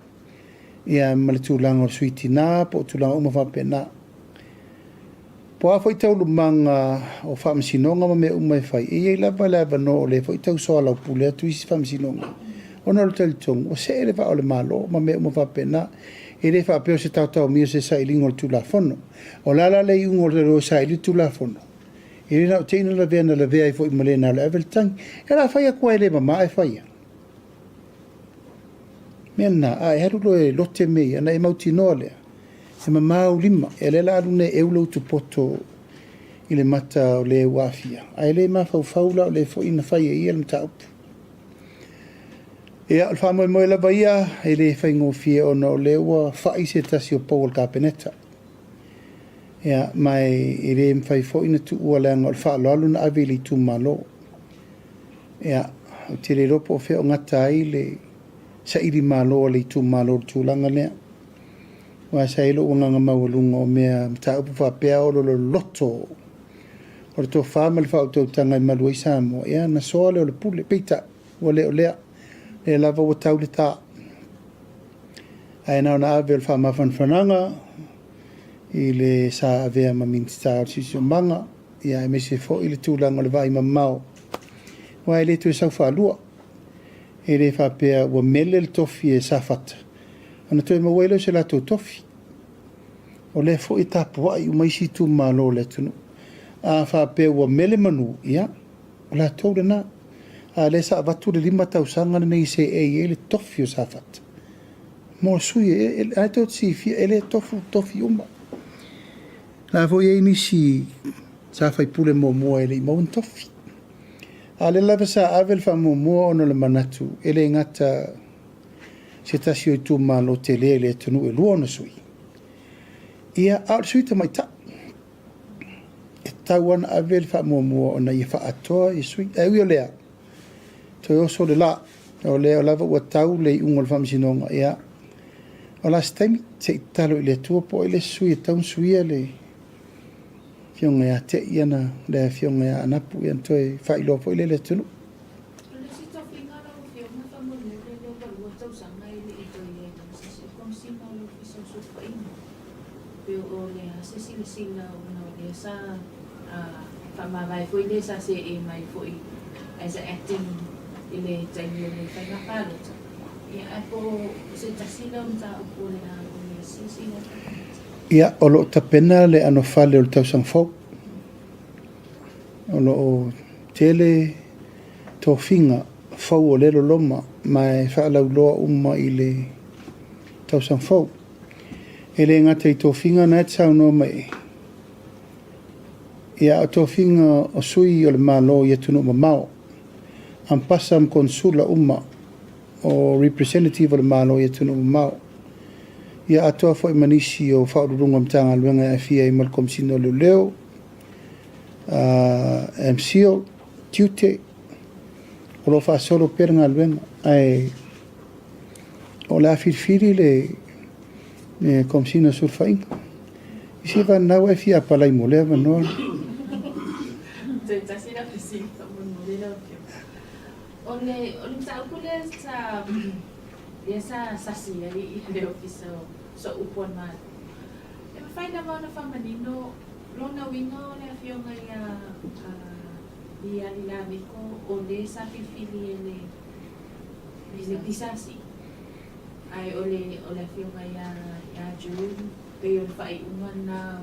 Ia malitu lango suiti na, po tu lango umafa pena. Po a foi tau lumanga o whaamsinonga ma me umai fai. Ia lava no le foi tau soa lau pule atu isi whaamsinonga. Ona lo talitong, o se ele wa ole malo ma me umafa pena. Ele wha apeo se tau mio se sa ilingo le tula fono. O lala le iungo le ro sa ili tula fono. Ele na teina la vea na la vea I fo I malena la evertang. E la whaia kua ele mama e whaia. Mena, a e harulo e lote mei, ana e mauti noa lea. E mamau lima, e le la alune e ulo tu poto i le mata o le wafia. Ai le mawhauwhaula o le fo ina whai e ia le mta upu. Ia, o wha moe la vaia, e le whaingo fia o na o le ua whai se tasi o pau al kapeneta. Ia, mai e le mwhai fo ina tu ua leanga o le wha loalu na aveli tu malo. Ia, o te le ropo o whea o ngata ai le sa iri malo o le tu malo tu langa lea. Wa sa ilo wanga mawalunga o mea mta upu whapea o lo loto. O le tō whama le wha o tō tanga i malua i Samoa. Ia, na soa le o le pule, peita, o le o lea. E lava o tau le tā. Ai nao na ave o le wha mawhanwhananga i le sa avea ma minsta o sisi o manga. Ia, e mese fo i le tūlanga o le vai mamau. Wa e le tu e sau whalua. E le whapea ua mele le tofi e sa fata. Ana toi mawelo se la tō tofi. O le fo i tāpua i umaisi tū malo le tunu. A whapea ua mele manu, ia. O la tō le nā. A le sa avatu le 5 tausanga nei se e le tofi o sa fata. Mo sui e ai tō tsi fia e le tofi uma. La fo e nisi sa fai pule mo mua e le mau tofi. A le lava sa avel fa mo mua ono le manatu e le ngata se tasi o tu malo te le tunu e luona sui. Ia au sui ta mai ta. E tauan avel fa mo mua ona i fa atoa i sui. E ui o lea. Toi oso le la. O lea o lava ua tau le ungol famsinonga. Ia. O la staimi te italo i le tua po i le sui e taun sui e le fionga ia te iana le fionga ia anapu ian toi whailo po i le tunu. Sila una dia sa famavai foi desa se e mai foi as acting ile tayo le fai palo e apo se tasila unta opole na o sisi na ia o lo tapena le ano fale o tausang fo o lo tele tofinga fo o le loma mai fa la lo uma ile tausang fo ele ngata i tofinga na tsau no mai ia o tofinga o sui o le malo ia tunu mamao am pasam konsula uma o representative o le malo ia tunu mamao ia atoa fo i manisi o whaururunga mtanga luenga e fia i malkom sino leo MCO tiute o lo fa solo peranga luenga ai o la firfiri le kom sino surfainga isi va na wa fia pala i mole va no te tasila pisi como modelo ole sa ukule sa esa sasia i le ofiso so upon ma e fai na va na famanino lona wingo le fionga ia dinamico ole sa Filifilia le pisasi ai ole fionga ia jun pe o fai umana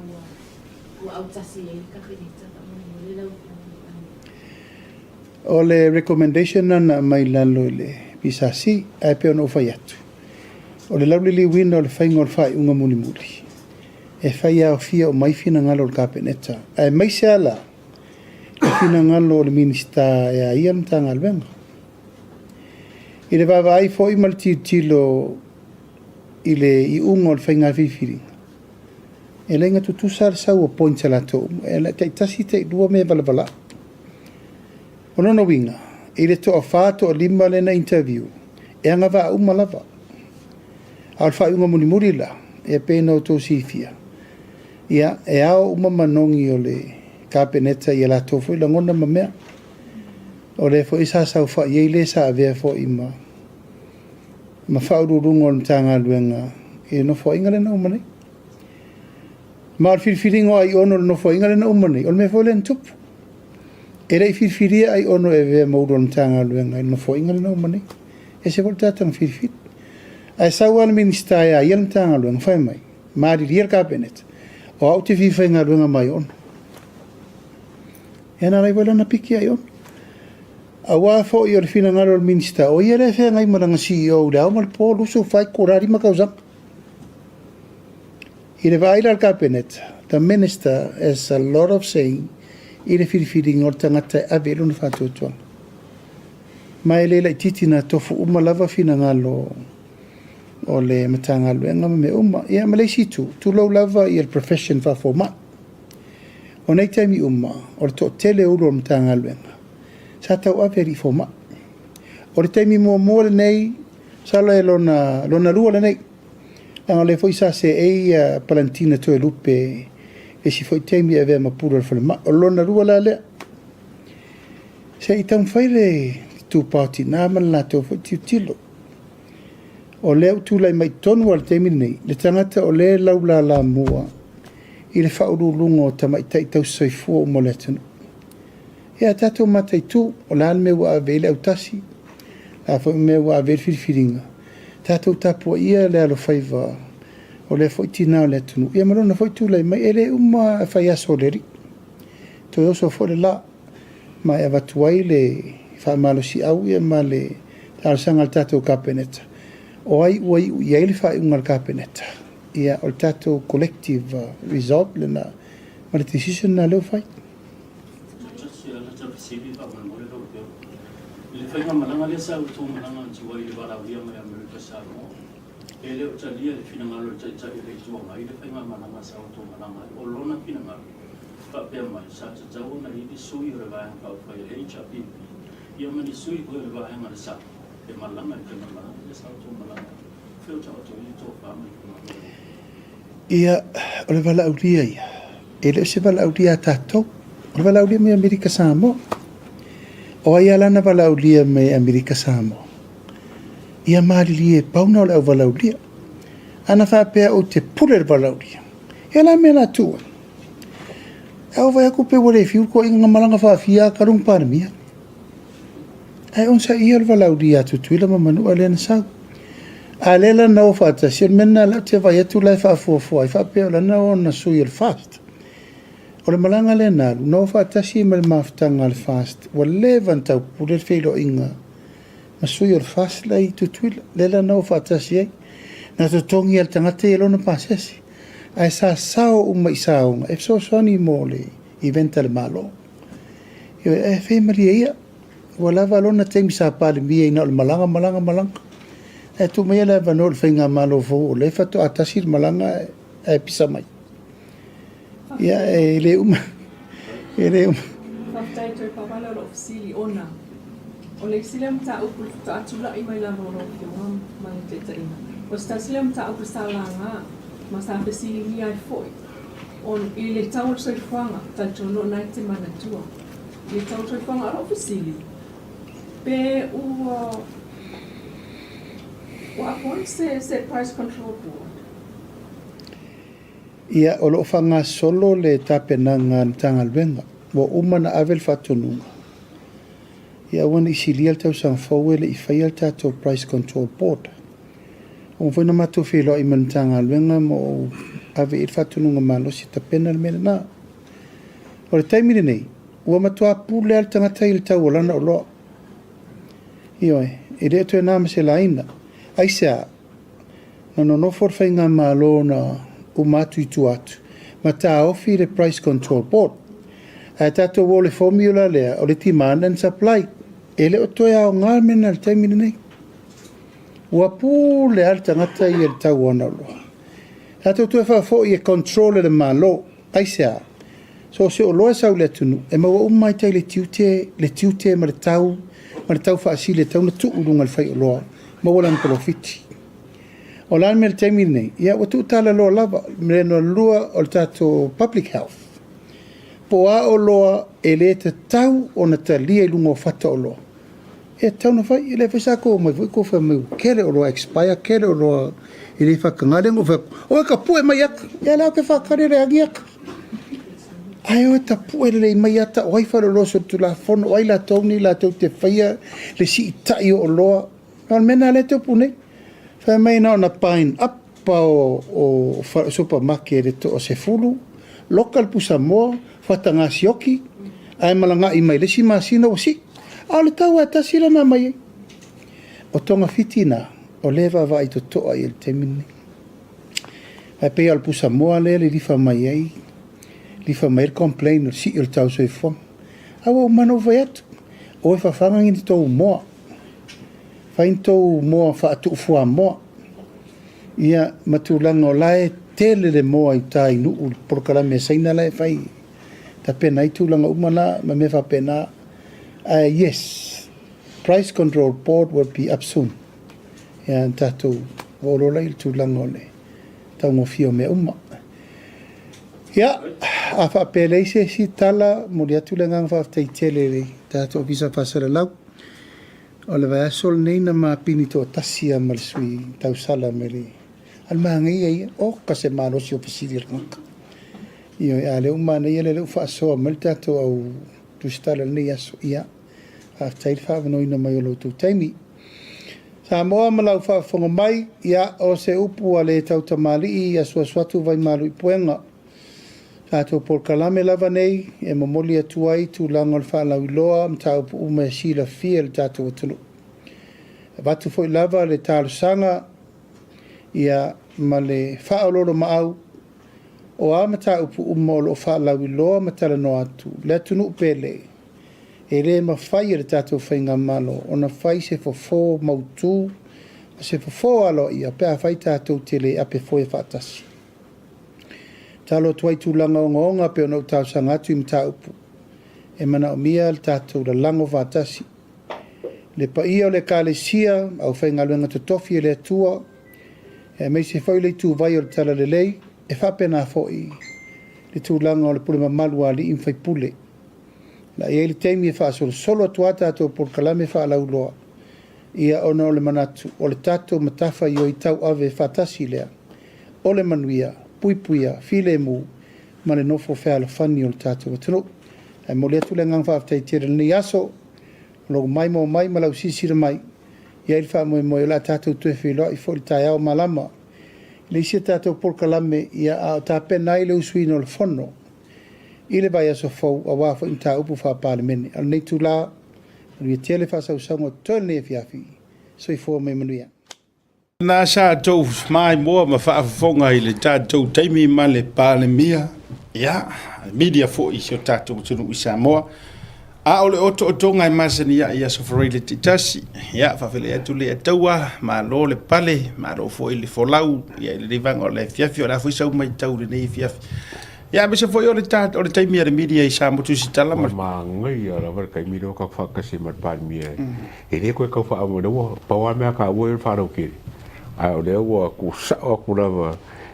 o autasi e kapinita tamu le lau o le recommendation na mai lalo le pisasi ai pe no fai atu o le lau li win o le fai ngol fai unga muli muli e fai a fia o mai fina ngalo le kapeneta ai mai se ala e fina ngalo le minista e a ia mtanga albenga i le vava ai fo i malti tilo i le i ungo le fai ngā fifiri e lenga tu tusar sau o pointa la tō e le te tasi te dua me vala o nono winga i le to a whāto o 5 le na interview e anga wa uma lava al wha unga muni muri la e pēna o tō sifia ia e ao uma manongi o le kapeneta i la tō fo i la ngona mamea o le fo isa sau wha i le sa avea fo i ma whaururunga o mtanga luenga e no fo inga le na umane ma al firfiringo ai ono no fo inga le na umane o le me fo le ntupu e rei firfiria ai ono e vea mauro o mtanga luenga e no fo inga le na umane e se volta tang firfir ai sau al minista ia i al mtanga luenga fai mai maari ria kapeneta o au te fifa inga luenga mai ono e na rai wala na piki ai ono awa fo i o le fina ngaro o minista o ia le fea ngai maranga CEO le au mal po luso fai korari makausang i le vaila al kapeneta the minister has a lot of saying i le whiriwhiringa o le tangata a velo na whātuatua. Mai le lai titina tofu uma lava whina ngalo o le matanga luenga me uma. Ia ma leisi tu lau lava i le profession whafoma. O nei taimi uma, o le to tele uro o matanga luenga. Sa tau averi foma. O le taimi mua le nei, sala e lona rua le nei. Anga le foi sa se ei palantina to e lupe e si foi taimi e vea mapura le whalema. O lona rua la lea. Se i tau whaile tu pāti nāman la tau foi tiu tilo. O leo tu lai mai tonu al taimi nei, le tangata o le lau la mua. I le whauru lungo o tamai tai tau soifua o mo le tanu. Ia tatou matai tu o la alme wa avele au tasi, la fo me wa avele whiriwhiringa. Tatou tapua ia le alo whaiva o le fo itina o le tanu. Ia marona fo itu lai mai ele uma whai aso le ri. To yoso fo le la, mai avatuai le whaamalo si au ia ma le talasanga al tatou kapeneta. O ai uai ia ili whai ungar kapeneta. Ia o tatou collective resolve le na ma le decision na leo whai. Le whainga malanga le sa utu malanga tua i le warawia mai Amerika Samoa. E leo talia le whinangalo tai le tua mai le whainga malanga sa utu malanga o lona whinangalo. Whapea mai sa tatau na hidi sui o le vāhanga kau whai le HRPP. Ia mani sui koe le vāhanga le sa. E malanga i kena malanga le sa utu malanga. Whio tau atu i tō whāma i kena. Ia o le wala aulia ia. E leo se wala aulia tātou. O le wala aulia mai Amerika Samoa. O ai alana walaulia me Amerika Samoa. Ia maali e pauna o le au walaulia. Ana whapea o te pule walaulia. Ia la mea la tua. Au vai aku pe wale fiu ko inga malanga whawhia karung Palemia. Ai onsa ia le walaulia tutuila mamanu alena sau. A lela na o whatasi, mena la te vai atu lai whafuafua. I whapea la na o na sui el fast. O le malanga le nalu, no whaatasi me le mawhitanga le fast, wa le vantau pule le whilo inga. Ma sui o le fast lai tutuila, lela no whaatasi ei. Na tutongi al tangata e lona pasesi. Ai sa sao uma i saonga, e so soni mo le eventa le malo. Io e whemari ia, wa lava lona teimi sa Palemia ina o le malanga. E tu mea le vano le whainga malo fo, le whato atasi le malanga e pisa mai. Ia e le uma. Whaftai toi pawala lo ofisili ona. O le sila mta upu ta atula i mai la roro ki o mai te ta ina. O sta sila mta upu sa langa, ma sa pesili ni ai foi. On i le tau soi whanga, ta tono nai te manatua. Le tau soi whanga aro ofisili. Pe ua apoi se price control board. Ia o lo whanga solo le tapenanga tanga alwenga. Wa umana avel whatonunga. Ia wana isi lial tau sang fawele i whaial tato price control board. O whaina mato whilo i manitanga alwenga mo ave i whatonunga malo si tapena le mena na. O le taimire nei, ua matua pule al tangata i le tau o lana o loa. Ioi, i rea toi nama se laina. Aisea, no for whainga malo na umatu i tu atu. Ma ta ofi le price control board. A tato wo le formula lea o le demand and supply. E le o toi ao ngā mena le taimine nei. Ua pū le al tangata i le tau ona loa. Tato toi whafo i e control le malo. Aisea, so se o loa sau le tunu. E maua umai tai le tiute ma le tau whaasi le tau na tuurunga le whai o loa. Maua lan profiti. O lan me le taimine nei, ia watu tala loa lava, me no lua o le tato public health. Po a o loa e le te tau o na talia i lunga o fata o loa. E tau na whai, i le whaisako o mai vui ko wha mai kere o loa expire, kere o loa i le whakangare ngo wha, o e ka pue mai aka, ia leo ke whakare re agi aka. Ai o e ta pue le mai ata, o ai whara loa so tu la fono, o ai la tauni, la tau te whaia, le si i tai o loa. Al mena le te pune. Whai mai nao na pine up o supermarket e to o se fulu, local pu Samoa, whatanga sioki, ai malanga i mai lesi masina o si. Au le tau a tasira na mai. O tonga fitina, o leva va i to toa i el temine. Ai pei al pu Samoa le rifa mai ai. li fa mai complain o si il tau so fo awa mano vai atu o fa fanga ngi to mo fa into mo fa tu fu mo ia matulanga o lai tele le mo ai tai nu por kala me saina lai fai ta pena i tulanga umana ma me fa pena yes price control board will be up soon and tatu volola il tulanga le tango fio me ya afa pele se si tala mo dia tulanga fa tai tele tatu visa pasara lau o le vai sol nei na ma pinito tasia mal sui tau sala meli almangi ai o ka se mano si ofisilir nka io ale umana ile le fa so mal tatu au tu stala nei aso ia after fa no ina mai lo tu taimi Samoa malau fa fonga mai ia o se upu ale tau tamali ia swatu vai malu i puenga Tato por kalame lava nei e mamoli atuai tu langol fa lau iloa mtau pu ume sila fia le tato watunu. Vatu foi lava le talo sanga ia ma le fa oloro maau o a mtau pu ume o lo fa lau iloa matala no atu. Le atunu pele e le mawhai le tato whainga malo o na whai se fofo mautu se fofo alo ia pea whai tato tele ape foi fatasi. Talo tuai tūlanga o ngonga pe o nau tau sangatu i mta upu. E mana o mia le tātou la lango vātasi. Le pa ia o le kālesia, au whai ngaluenga totofi e le atua. E mei se whai le tū vai o le tala le lei, e whapena fōi. Le tūlanga o le pule mamalua li in whai pule. La ia le teimi e whaasolo solo atua tātou por kalame whaalau loa. Ia ona o le manatu, o le tātou matafa i o i tau ave whātasi lea. O le manuia. Puipuia, file mu, ma le nofo whea la whani o le tātou atunu. E mo lea tule ngang whaaftai tira ni aso, lo mai mo mai malau sisira mai, ia il wha moe moe la tātou tue whiloa i fōi tai au malama. Le isia tātou porka lame ia a tā pena i le usuino le whono. I le vai aso fau a wafo in tā upu wha Palemene. Al nei tū la, lui e tele wha sau sango tōne e fiafi, so i fō me manuia. Na sa tau mai moa ma whaafonga i le tātou taimi ma le Palemia. Ia, media fo i sio tātou tunu i Samoa. A ole oto ngai masani ia so for le titasi. Ia, whawhele atu le ataua, ma lo le pale, ma lo fo i le folau, ia le rivanga o le fiafi, o la fo i sau mai tau le nei fiafi. Ia, bese fo i o le taimi a le media i Samoa tu si tala ma. Ma ngai a la varka i miro ka whakasi ma Palemia. E re koe ka whaamo rewa, pawa mea ka ue wharau kiri. Ai o leo wa ku sao ku lava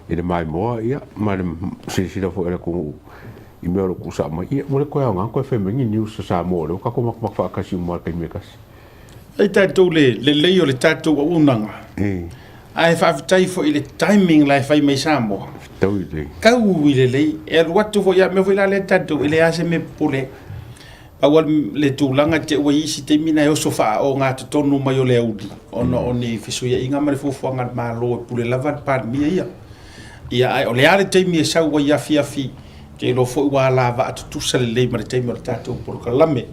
i le mai moa ia ma le sisira fo ele ku i mea ku sa mai ia mo le koe anga koe whemengi news sa Samoa leo ka ko mak whakasi umar kai me kasi Ai tātou le leo le tātou a unanga ai whaafetai fo i le timing lai whai mai Samoa tau i le kau i le lei e ruatu fo ia me fo i la le tātou i le ase me pole awal le tūlanga te ua isi te mina e oso wha o ngā tonu mai o le audi. Ono o ni whisuia inga mare fufuanga mālo e pule lava Palemia ia. Ia ai o le are teimi e sau wa ia fiafi ke lo fo ua lava atu tusa le lei mare teimi o le tātou poroka lame.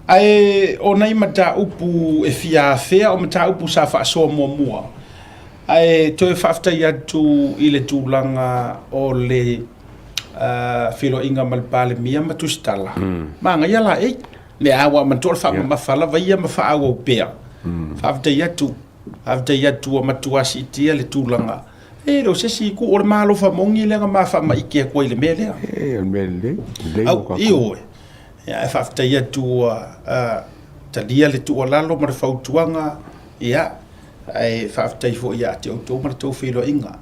Ai o nei mata upu e FAAFETAI o mata upu sa wha soa mua mua. Ai toi whaaftai atu i le tūlanga o le filo inga mal Palemia ma tustala ma nga yala e le awa man tol fa ma fala va ia ma fa awa pea fa avta yatu ma tuasi tia le tulanga e lo se si ku or malo fa mongi le ma fa ma ike ko ile mele e mele au io ya fa avta yatu talia le tu lalo ma fa tuanga ya ai fa avta fo ya te o to ma to filo inga